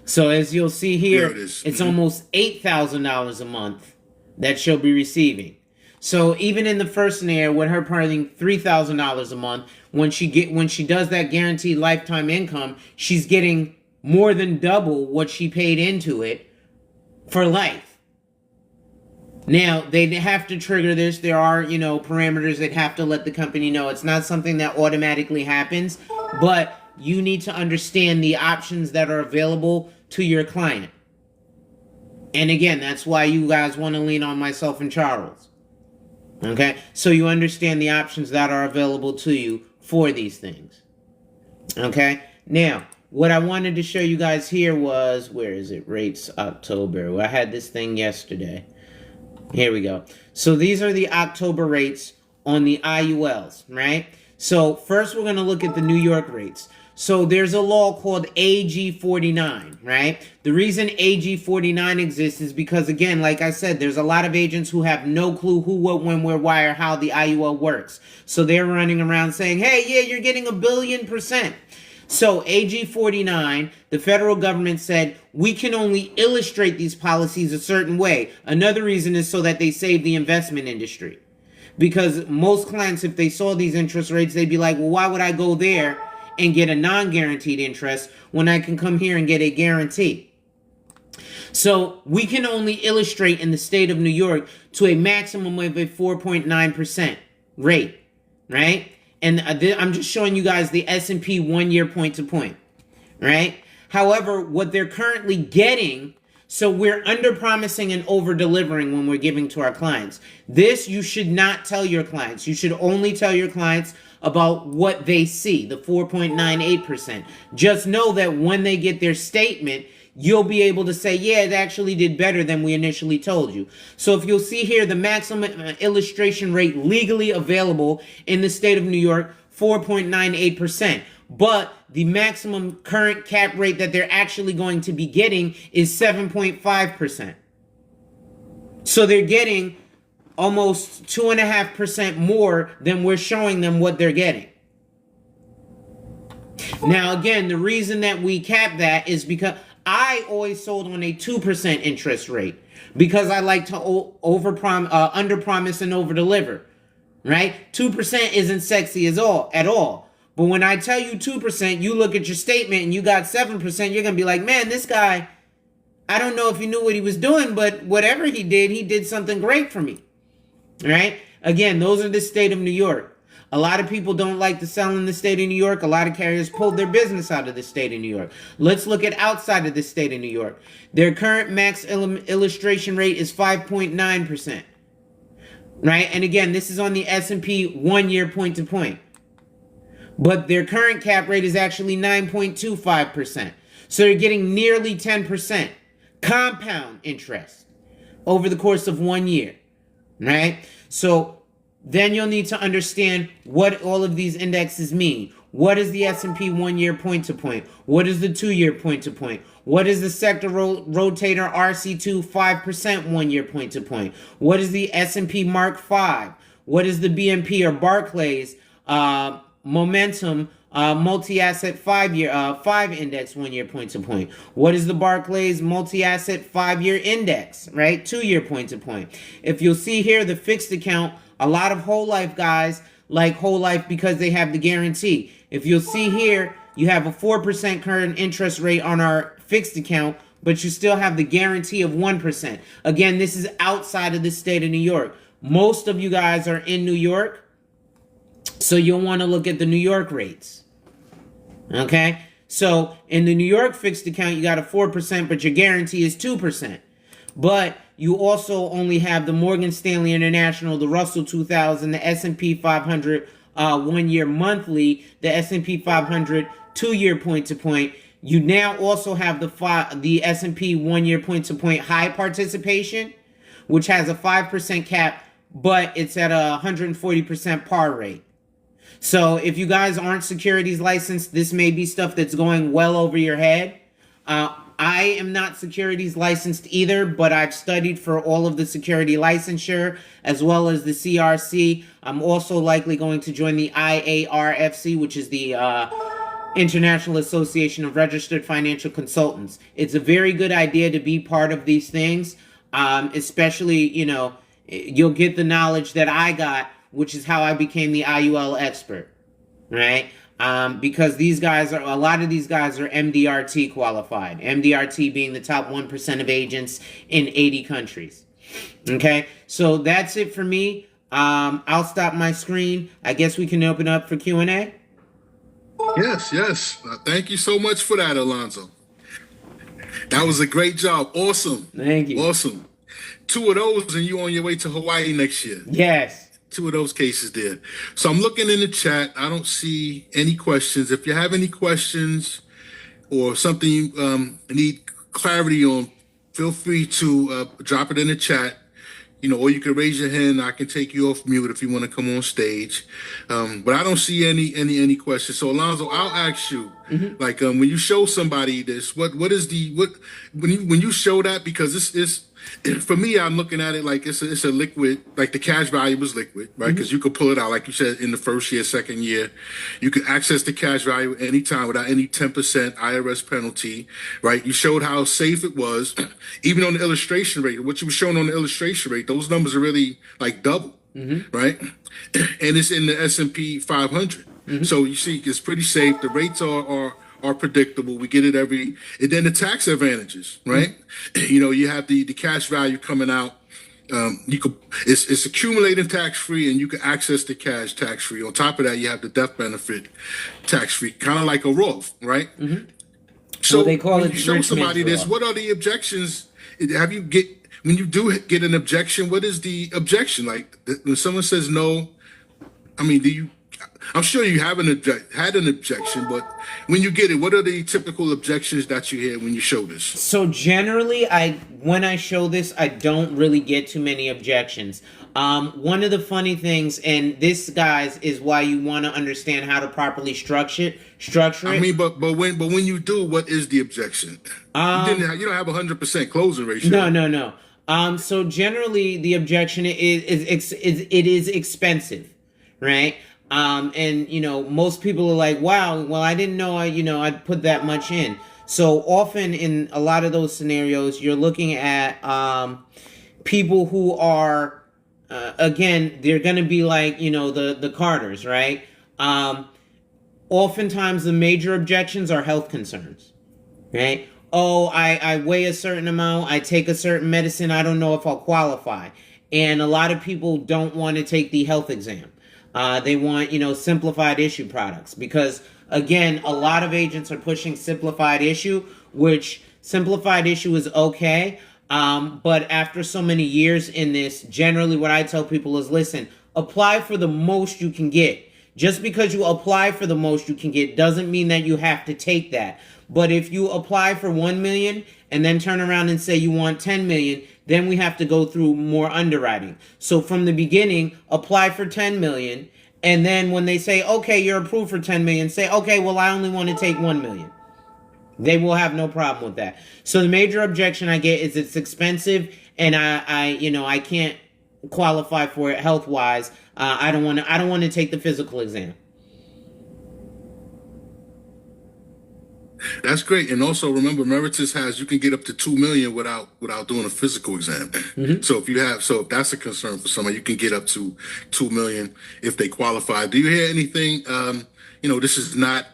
[SPEAKER 1] So as you'll see here,
[SPEAKER 2] There it is.
[SPEAKER 1] it's almost $8,000 a month that she'll be receiving. So even in the first scenario, with her paying $3,000 a month, when she does that guaranteed lifetime income, she's getting more than double what she paid into it for life. Now, they have to trigger this. There are, parameters that have to let the company know. It's not something that automatically happens, but you need to understand the options that are available to your client. And again, that's why you guys want to lean on myself and Charles. Okay? So you understand the options that are available to you for these things. Okay? Now, what I wanted to show you guys here was, where is it? Rates October. I had this thing yesterday. Here we go. So these are the October rates on the IULs, right? So first we're going to look at the New York rates. So there's a law called AG 49, right? The reason AG 49 exists is because, again, like I said, there's a lot of agents who have no clue who, what, when, where, why, or how the IUL works. So they're running around saying, hey, yeah, you're getting 1,000,000,000%. So AG 49, the federal government said, we can only illustrate these policies a certain way. Another reason is so that they save the investment industry. Because most clients, if they saw these interest rates, they'd be like, well, why would I go there and get a non-guaranteed interest when I can come here and get a guarantee? So we can only illustrate in the state of New York to a maximum of a 4.9% rate, right? And I'm just showing you guys the S&P 1 year point to point, right? However, what they're currently getting, so we're under promising and over delivering when we're giving to our clients. This you should not tell your clients. You should only tell your clients about what they see, the 4.98%. Just know that when they get their statement, you'll be able to say, yeah, it actually did better than we initially told you. So if you'll see here, the maximum illustration rate legally available in the state of New York, 4.98%. But the maximum current cap rate that they're actually going to be getting is 7.5%. So they're getting almost 2.5% more than we're showing them what they're getting. Now, again, the reason that we cap that is because I always sold on a 2% interest rate because I like to under promise and over deliver, right? 2% isn't sexy at all. But when I tell you 2%, you look at your statement and you got 7%, you're going to be like, man, this guy, I don't know if he knew what he was doing, but whatever he did something great for me, right? Again, those are the state of New York. A lot of people don't like to sell in the state of New York. A lot of carriers pulled their business out of the state of New York. Let's look at outside of the state of New York. Their current max illustration rate is 5.9%. Right? And again, this is on the S&P 1 year point to point. But their current cap rate is actually 9.25%. So they're getting nearly 10% compound interest over the course of 1 year. Right? So then you'll need to understand what all of these indexes mean. What is the S&P 1 year point to point? What is the 2 year point to point? What is the sector rotator RC2 5% 1 year point to point? What is the S&P Mark 5? What is the BNP or Barclays Momentum multi-asset 5 index 1 year point to point? What is the Barclays multi-asset 5 year index, right? 2 year point to point. If you'll see here, the fixed account, a lot of whole life guys like whole life because they have the guarantee. If you'll see here, you have a 4% current interest rate on our fixed account, but you still have the guarantee of 1%. Again, this is outside of the state of New York. Most of you guys are in New York, so you'll want to look at the New York rates. Okay? So in the New York fixed account, you got a 4%, but your guarantee is 2%. But you also only have the Morgan Stanley International, the Russell 2000, the S&P 500 1 year monthly, the S&P 500 2 year point to point. You now also have the S&P 1 year point to point high participation, which has a 5% cap, but it's at a 140% par rate. So if you guys aren't securities licensed, this may be stuff that's going well over your head. I am not securities licensed either, but I've studied for all of the security licensure as well as the CRC. I'm also likely going to join the IARFC, which is the International Association of Registered Financial Consultants. It's a very good idea to be part of these things, especially, you'll get the knowledge that I got, which is how I became the IUL expert, right? Because a lot of these guys are MDRT qualified. MDRT being the top 1% of agents in 80 countries. Okay, so that's it for me. I'll stop my screen. I guess we can open up for Q&A.
[SPEAKER 2] Yes. Thank you so much for that, Alonzo. That was a great job. Awesome.
[SPEAKER 1] Thank you.
[SPEAKER 2] Awesome. 2 of those and you on your way to Hawaii next year.
[SPEAKER 1] Yes.
[SPEAKER 2] 2 of those cases there. So I'm looking in the chat. I don't see any questions. If you have any questions or something you need clarity on, feel free to drop it in the chat. Or you can raise your hand. I can take you off mute if you want to come on stage. But I don't see any questions. So Alonzo, I'll ask you, like when you show somebody this, when you show that, because this is, for me, I'm looking at it like it's a liquid, like the cash value is liquid, right? Because you could pull it out, like you said, in the first year, second year. You can access the cash value anytime without any 10% IRS penalty, right? You showed how safe it was, even on the illustration rate. What you were showing on the illustration rate, those numbers are really like double, right? And it's in the S&P 500. So you see, it's pretty safe. The rates are predictable. We get it and then the tax advantages, right? You have the cash value coming out. It's accumulating tax free, and you can access the cash tax free. On top of that, you have the death benefit tax free, kind of like a Roth, right? So
[SPEAKER 1] well, they call
[SPEAKER 2] when
[SPEAKER 1] it
[SPEAKER 2] you show somebody this, what are the objections? When you do get an objection, what is the objection? Like when someone says no, I'm sure you haven't had an objection, but when you get it, what are the typical objections that you hear when you show this?
[SPEAKER 1] So generally, when I show this, I don't really get too many objections. One of the funny things, and this, guys, is why you want to understand how to properly structure it.
[SPEAKER 2] But when you do, what is the objection? You don't have 100% closing ratio.
[SPEAKER 1] No. So generally, the objection is expensive, right? And most people are like, wow, well, I didn't know I'd put that much in. So often in a lot of those scenarios, you're looking at people who are again, they're going to be like, the Carters, right? Oftentimes the major objections are health concerns, right? Oh, I weigh a certain amount, I take a certain medicine, I don't know if I'll qualify. And a lot of people don't want to take the health exam. They want, simplified issue products because, again, a lot of agents are pushing simplified issue, which simplified issue is okay. But after so many years in this, generally what I tell people is listen, apply for the most you can get. Just because you apply for the most you can get doesn't mean that you have to take that. But if you apply for 1 million and then turn around and say you want 10 million, then we have to go through more underwriting. So from the beginning, apply for 10 million. And then when they say, okay, you're approved for 10 million, say, okay, well, I only want to take 1 million. They will have no problem with that. So the major objection I get is it's expensive and I can't qualify for it health wise. I don't want to take the physical exam.
[SPEAKER 2] That's great. And also remember, Meritus has you can get up to 2 million without doing a physical exam.
[SPEAKER 1] Mm-hmm.
[SPEAKER 2] So if that's a concern for someone, you can get up to 2 million if they qualify. Do you hear anything? This is not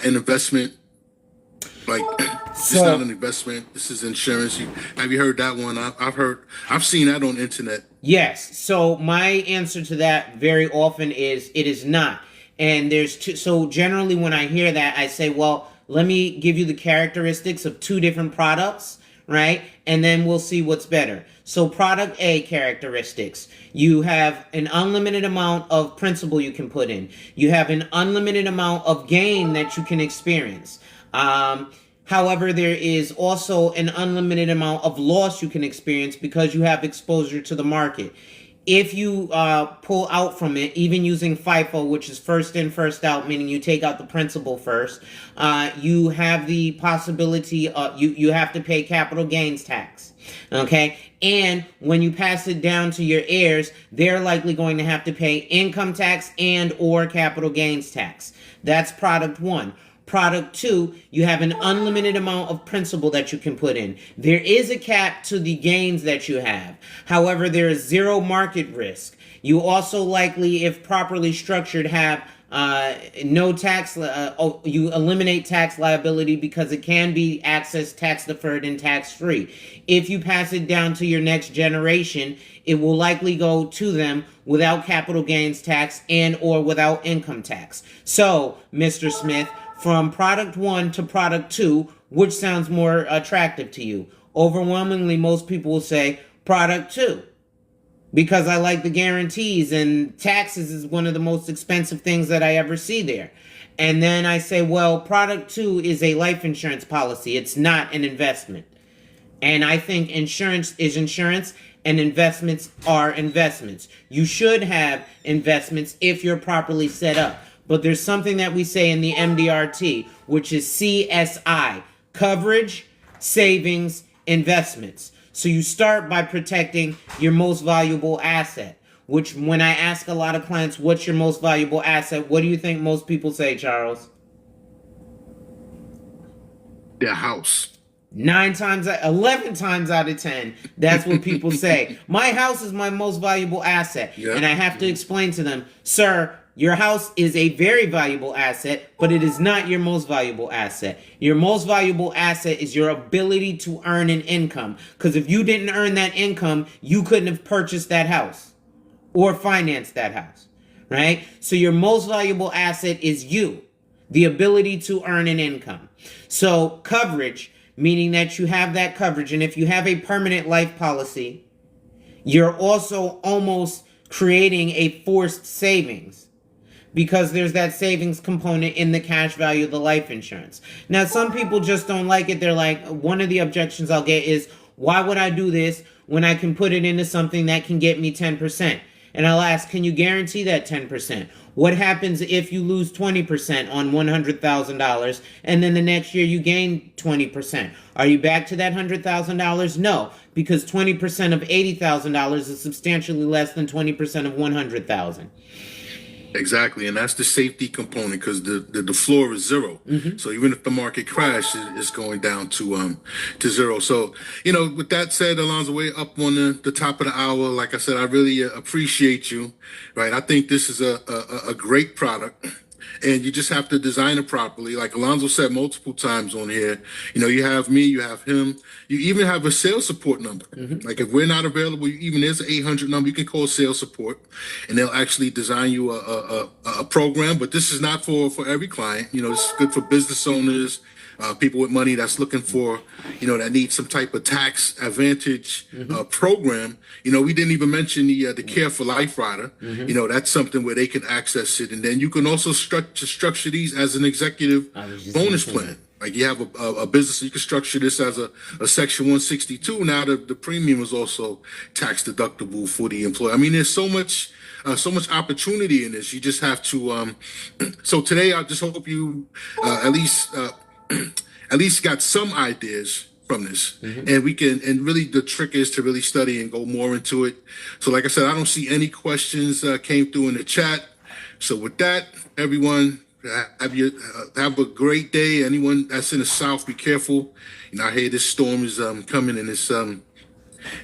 [SPEAKER 2] an investment. Like this is not an investment. This is insurance. Have you heard that one? I've seen that on the internet.
[SPEAKER 1] Yes. So my answer to that very often is it is not. And there's two. So generally when I hear that, I say, well, let me give you the characteristics of two different products, right? And then we'll see what's better. So product A characteristics, you have an unlimited amount of principal you can put in. You have an unlimited amount of gain that you can experience. However, there is also an unlimited amount of loss you can experience because you have exposure to the market. If you pull out from it, even using FIFO, which is first in, first out, meaning you take out the principal first, you have the possibility you have to pay capital gains tax. Okay? And when you pass it down to your heirs, they're likely going to have to pay income tax and or capital gains tax. That's product one. Product two, you have an unlimited amount of principal that you can put in. There is a cap to the gains that you have. However, there is zero market risk. You also likely, if properly structured, have no tax. You eliminate tax liability because it can be accessed tax deferred and tax free. If you pass it down to your next generation, it will likely go to them without capital gains tax and or without income tax. So, Mr. Smith, from product one to product two, which sounds more attractive to you? Overwhelmingly, most people will say product two because I like the guarantees and taxes is one of the most expensive things that I ever see there. And then I say, well, product two is a life insurance policy. It's not an investment. And I think insurance is insurance and investments are investments. You should have investments if you're properly set up. But there's something that we say in the MDRT, which is CSI, coverage, savings, investments. So you start by protecting your most valuable asset, which when I ask a lot of clients, what's your most valuable asset? What do you think most people say, Charles?
[SPEAKER 2] Their house.
[SPEAKER 1] 11 times out of 10, that's what people say. My house is my most valuable asset. Yeah. And I have to explain to them, sir, your house is a very valuable asset, but it is not your most valuable asset. Your most valuable asset is your ability to earn an income. Because if you didn't earn that income, you couldn't have purchased that house or financed that house, right? So your most valuable asset is you, the ability to earn an income. So coverage, meaning that you have that coverage. And if you have a permanent life policy, you're also almost creating a forced savings, because there's that savings component in the cash value of the life insurance. Now, some people just don't like it. They're like, one of the objections I'll get is, why would I do this when I can put it into something that can get me 10%? And I'll ask, can you guarantee that 10%? What happens if you lose 20% on $100,000 and then the next year you gain 20%? Are you back to that $100,000? No, because 20% of $80,000 is substantially less than 20% of $100,000.
[SPEAKER 2] Exactly, and that's the safety component because the floor is zero. Mm-hmm. So even if the market crashes, it's going down to zero. So with that said, Alonzo, way up on the top of the hour. Like I said, I really appreciate you. Right, I think this is a great product. and you just have to design it properly. Like Alonzo said multiple times on here, you have me, you have him, you even have a sales support number. Like if we're not available, even there's an 800 number, you can call sales support, and they'll actually design you a program. But this is not for every client. This is good for business owners, people with money that's looking for, that need some type of tax advantage program. We didn't even mention the Care for Life rider. That's something where they can access it, and then you can also structure these as an executive bonus plan. Like you have a business, you can structure this as a Section 162. Now the premium is also tax deductible for the employer. I mean, there's so much opportunity in this. You just have to. So today, I just hope you at least got some ideas from this, and we can. And really, the trick is to really study and go more into it. So, like I said, I don't see any questions came through in the chat. So, with that, everyone, have a great day. Anyone that's in the South, be careful. I hear this storm is coming, and it's going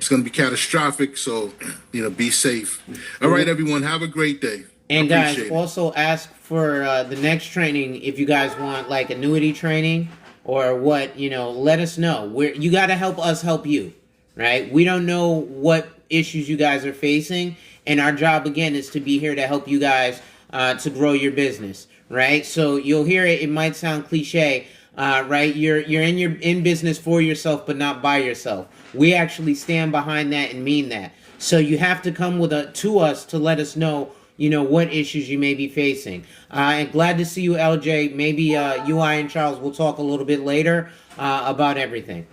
[SPEAKER 2] to be catastrophic. So, be safe. All right, everyone, have a great day.
[SPEAKER 1] And guys, also ask for the next training if you guys want like annuity training or what. Let us know. You got to help us help you, right? We don't know what issues you guys are facing, and our job again is to be here to help you guys to grow your business. Right, so you'll hear it. It might sound cliche, right? You're in business for yourself, but not by yourself. We actually stand behind that and mean that. So you have to come to us to let us know, what issues you may be facing. And glad to see you, LJ. Maybe you, I, and Charles will talk a little bit later about everything.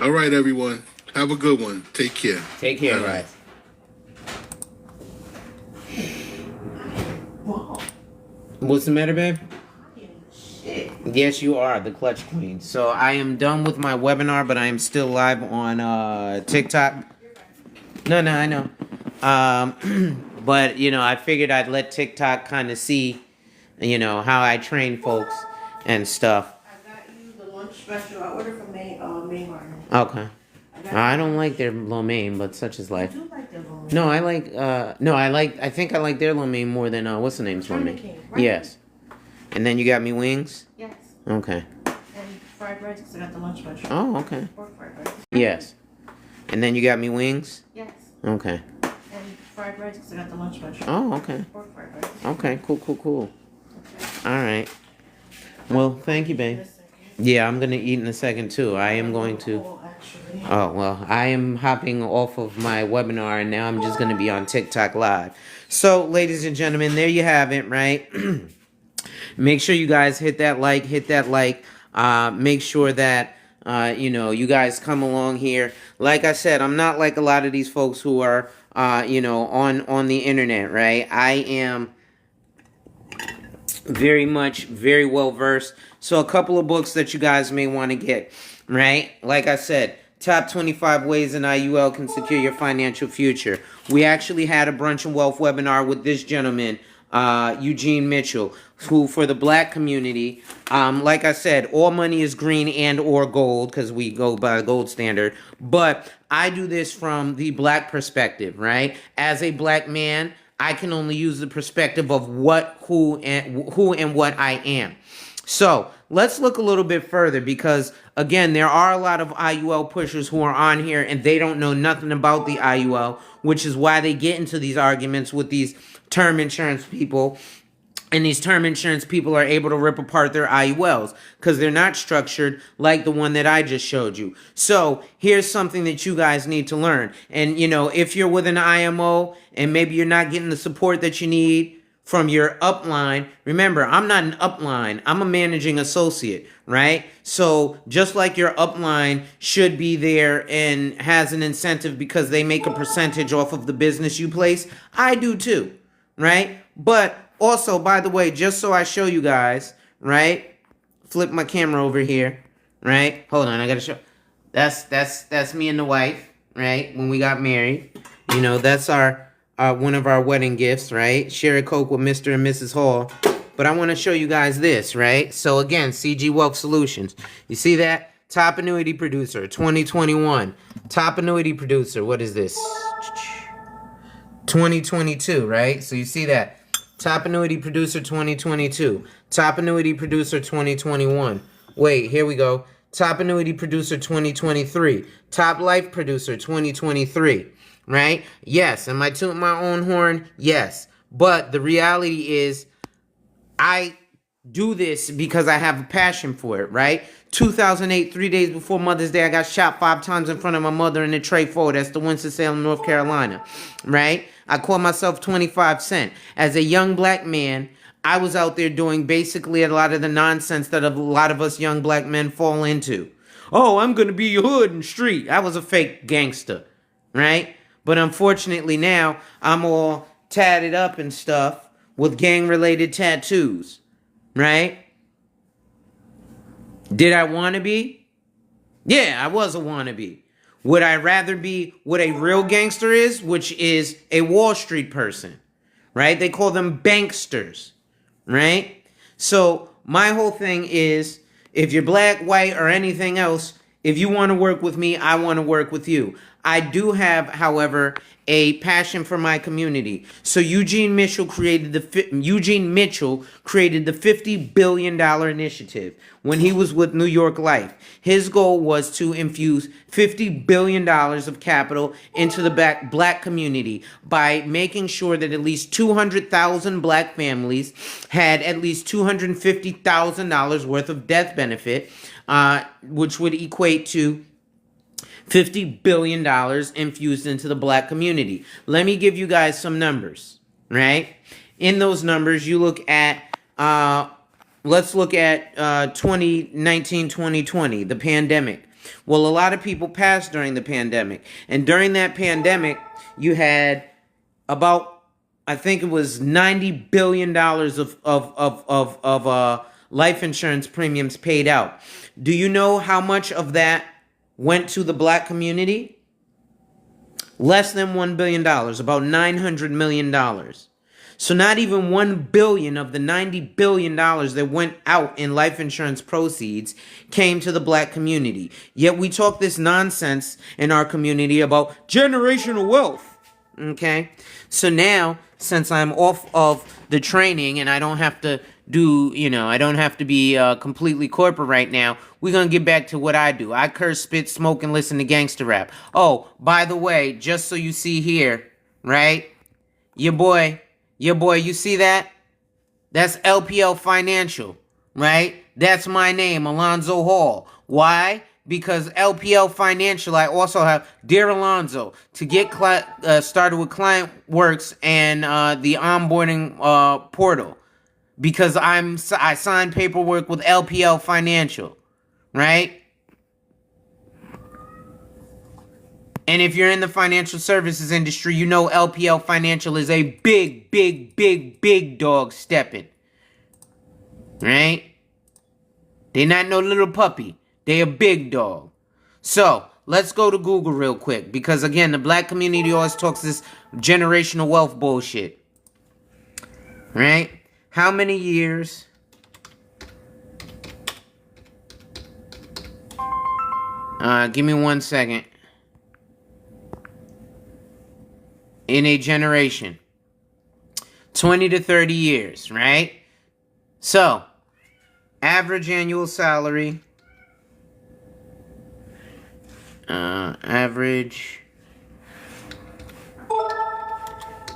[SPEAKER 2] All right, everyone. Have a good one. Take care.
[SPEAKER 1] Take care, guys.
[SPEAKER 3] Wow.
[SPEAKER 1] What's the matter, babe?
[SPEAKER 3] Shit.
[SPEAKER 1] Yes, you are the clutch queen. So I am done with my webinar, but I am still live on TikTok. No, I know. But I figured I'd let TikTok kind of see, how I train folks and stuff.
[SPEAKER 3] I got you the lunch special. I ordered from Main Martin.
[SPEAKER 1] Okay. I don't like their lo mein, but such is life.
[SPEAKER 3] I do like their lo mein.
[SPEAKER 1] No, I think I like their lo mein more than what's the name's lo mein?
[SPEAKER 3] Right?
[SPEAKER 1] Yes. And then you got me wings?
[SPEAKER 3] Yes.
[SPEAKER 1] Okay.
[SPEAKER 3] And fried rice because I got the lunch special.
[SPEAKER 1] Oh, okay.
[SPEAKER 3] Pork fried rice.
[SPEAKER 1] Yes. And then you got me wings?
[SPEAKER 3] Yes.
[SPEAKER 1] Okay.
[SPEAKER 3] And fried rice because I got the lunch special.
[SPEAKER 1] Oh, okay.
[SPEAKER 3] Pork fried rice.
[SPEAKER 1] Okay, cool.
[SPEAKER 3] Okay.
[SPEAKER 1] All right. Well, thank you, babe. Yeah, I'm going to eat in a second, too. I am going to... Oh, well, I am hopping off of my webinar, and now I'm just going to be on TikTok Live. So, ladies and gentlemen, there you have it, right? Make sure you guys hit that like. Make sure that, you guys come along here. Like I said, I'm not like a lot of these folks who are, on the internet, right? I am very well versed. So a couple of books that you guys may want to get, right? Like I said, Top 25 Ways an IUL Can Secure Your Financial Future. We actually had a Brunch and Wealth webinar with this gentleman, Eugene Mitchell, who for the black community, like I said, all money is green and or gold because we go by the gold standard. But I do this from the black perspective, right? As a black man, I can only use the perspective of who and what I am. So let's look a little bit further because, again, there are a lot of IUL pushers who are on here and they don't know nothing about the IUL, which is why they get into these arguments with these term insurance people. And these term insurance people are able to rip apart their IULs because they're not structured like the one that I just showed you. So here's something that you guys need to learn. And, if you're with an IMO and maybe you're not getting the support that you need from your upline, remember, I'm not an upline. I'm a managing associate, right? So just like your upline should be there and has an incentive because they make a percentage off of the business you place, I do too, right? But also, by the way, just so I show you guys, right? Flip my camera over here, right? Hold on, I gotta show. That's me and the wife, right? When we got married, that's our one of our wedding gifts, right? Share a Coke with Mr. and Mrs. Hall. But I want to show you guys this, right? So again, CG Wealth Solutions. You see that? Top annuity producer, 2021. Top annuity producer, what is this? 2022, right? So you see that. Top annuity producer 2022. Top annuity producer 2021. Wait, here we go. Top annuity producer 2023. Top life producer 2023. Right? Yes. Am I tooting my own horn? Yes. But the reality is, I do this because I have a passion for it, right? 2008, 3 days before Mother's Day, I got shot 5 times in front of my mother in the Trey Ford. That's the Winston-Salem, North Carolina, right? I call myself 25 Cent. As a young black man, I was out there doing basically a lot of the nonsense that a lot of us young black men fall into. Oh, I'm going to be your hood and street. I was a fake gangster, right? But unfortunately now, I'm all tatted up and stuff with gang-related tattoos, right? Did I want to be? Yeah, I was a wannabe. Would I rather be what a real gangster is, which is a Wall Street person, right? They call them banksters, right? So my whole thing is, if you're black, white, or anything else, if you want to work with me, I want to work with you. I do have, however, a passion for my community. So Eugene Mitchell created the $50 billion initiative when he was with New York Life. His goal was to infuse $50 billion of capital into the black community by making sure that at least 200,000 black families had at least $250,000 worth of death benefit, which would equate to $50 billion infused into the black community. Let me give you guys some numbers, right? In those numbers, you look at, let's look at 2019, 2020, the pandemic. Well, a lot of people passed during the pandemic. And during that pandemic, you had about, I think it was $90 billion of life insurance premiums paid out. Do you know how much of that went to the black community? Less than $1 billion, about $900 million. So not even $1 billion of the $90 billion that went out in life insurance proceeds came to the black community. Yet we talk this nonsense in our community about generational wealth. Okay? So now, since I'm off of the training and I don't have to I don't have to be completely corporate right now, we're going to get back to what I do. I curse, spit, smoke, and listen to gangster rap. Oh, by the way, just so you see here, right? Your boy, you see that? That's LPL Financial, right? That's my name, Alonzo Hall. Why? Because LPL Financial, I also have Dear Alonzo, to get started with Client Works and the onboarding portal. Because I signed paperwork with LPL Financial, right? And if you're in the financial services industry, you know LPL Financial is a big dog stepping, right? They not no little puppy. They a big dog. So, let's go to Google real quick. Because, again, the black community always talks this generational wealth bullshit. Right? How many years give me 1 second. In a generation. 20 to 30 years, right? So, average annual salary. Average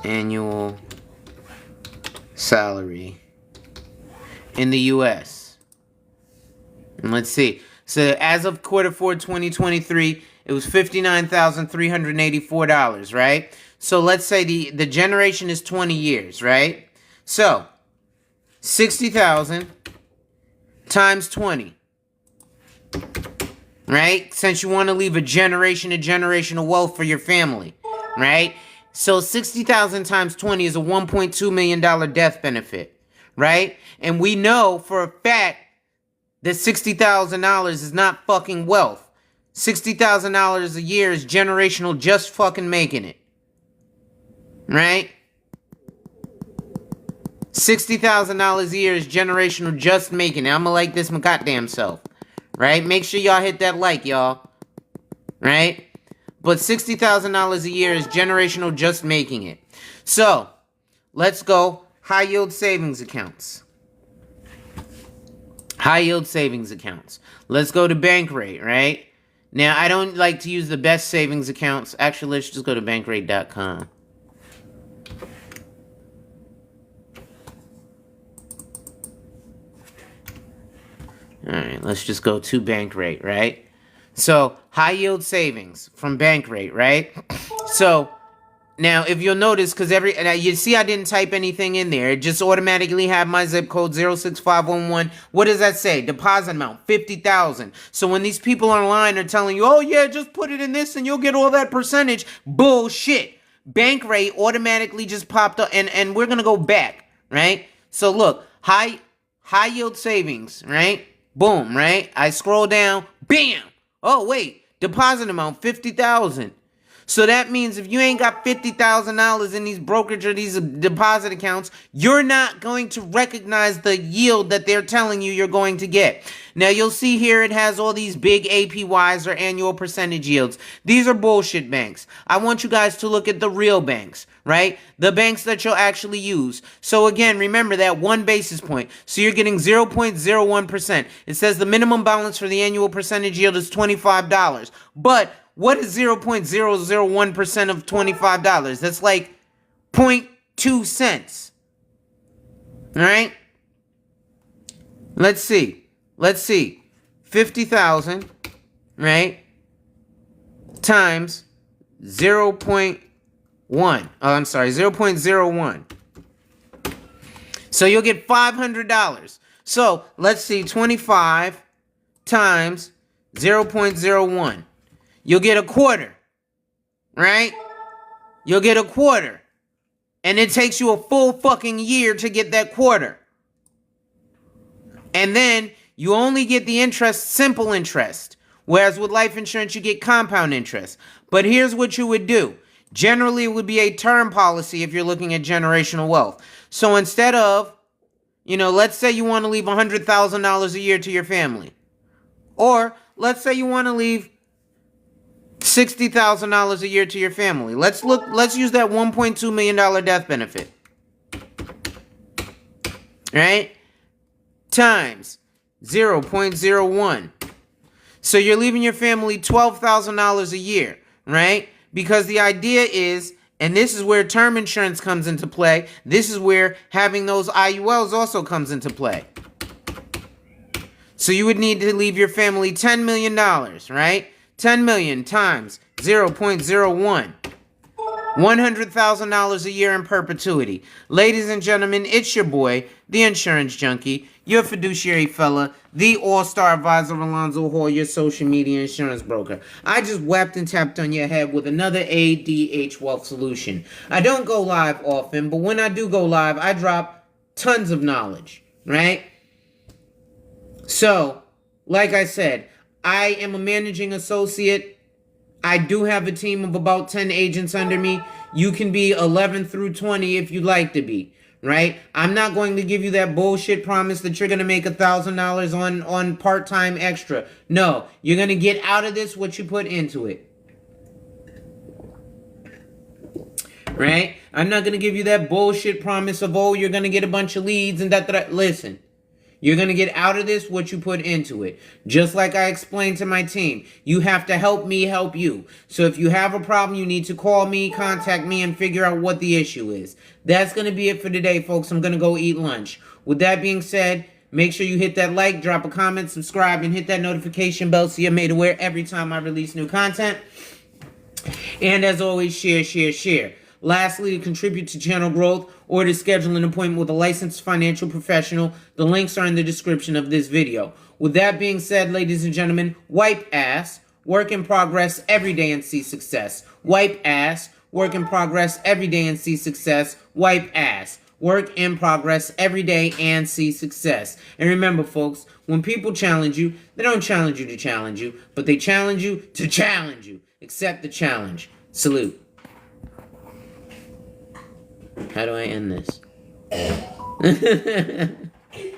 [SPEAKER 1] annual salary in the U.S. And let's see. So as of quarter 4 2023, it was $59,384, right? So let's say the generation is 20 years, right? So 60,000 times 20. Right? Since you want to leave a generation of generational wealth for your family, right? So 60,000 times 20 is a $1.2 million death benefit, right? And we know for a fact that $60,000 is not fucking wealth. $60,000 a year is generational just fucking making it, right? $60,000 a year is generational just making it. I'ma like this my goddamn self. Right? Make sure y'all hit that like, y'all. Right? But $60,000 a year is generational just making it. So, let's go. high yield savings accounts. High yield savings accounts. Let's go to bank rate, right? Now, I don't like to use the best savings accounts. Actually, let's just go to bankrate.com. All right, let's just go to Bankrate, right? So, high yield savings from Bankrate, right? So, now if you'll notice, because you see I didn't type anything in there. It just automatically had my zip code 06511. What does that say? Deposit amount, 50,000. So when these people online are telling you, oh yeah, just put it in this and you'll get all that percentage. Bullshit. Bankrate automatically just popped up, and we're going to go back, right? So look, high yield savings, right? Boom, right? I scroll down, bam. Oh, wait, deposit amount, 50,000. So that means if you ain't got $50,000 in these brokerage or these deposit accounts, you're not going to recognize the yield that they're telling you you're going to get. Now, you'll see here it has all these big APYs or annual percentage yields. These are bullshit banks. I want you guys to look at the real banks, right? The banks that you'll actually use. So again, remember that 1 basis point. So you're getting 0.01%. It says the minimum balance for the annual percentage yield is $25. But what is 0.001% of $25? That's like 0.2 cents. All right? Let's see. 50,000, right? Times 0.1. Oh, I'm sorry, 0.01. So you'll get $500. So let's see, 25 times 0.01. You'll get a quarter, right? You'll get a quarter. And it takes you a full fucking year to get that quarter. And then you only get the interest, simple interest. Whereas with life insurance, you get compound interest. But here's what you would do. Generally, it would be a term policy if you're looking at generational wealth. So instead of, let's say you want to leave $100,000 a year to your family. Or let's say you want to leave $60,000 a year to your family. Let's use that $1.2 million death benefit. Right? Times 0.01. So you're leaving your family $12,000 a year, right? Because the idea is, and this is where term insurance comes into play, this is where having those IULs also comes into play. So you would need to leave your family $10 million, right? 10 million times 0.01. $100,000 a year in perpetuity. Ladies and gentlemen, it's your boy, the insurance junkie, your fiduciary fella, the all-star advisor Alonzo Hall, your social media insurance broker. I just whapped and tapped on your head with another ADH Wealth solution. I don't go live often, but when I do go live, I drop tons of knowledge, right? So, like I said, I am a managing associate. I do have a team of about 10 agents under me. You can be 11 through 20 if you'd like to be, right? I'm not going to give you that bullshit promise that you're going to make $1,000 on part-time extra. No, you're going to get out of this what you put into it, right? I'm not going to give you that bullshit promise of, oh, you're going to get a bunch of leads and that. Listen. You're going to get out of this what you put into it. Just like I explained to my team, you have to help me help you. So if you have a problem, you need to call me, contact me, and figure out what the issue is. That's going to be it for today, folks. I'm going to go eat lunch. With that being said, make sure you hit that like, drop a comment, subscribe, and hit that notification bell so you're made aware every time I release new content. And as always, share. Lastly, to contribute to channel growth or to schedule an appointment with a licensed financial professional, the links are in the description of this video. With that being said, ladies and gentlemen, wipe ass, work in progress every day and see success. Wipe ass, work in progress every day and see success. Wipe ass, work in progress every day and see success. And remember, folks, when people challenge you, they don't challenge you to challenge you, but they challenge you to challenge you. Accept the challenge. Salute. How do I end this?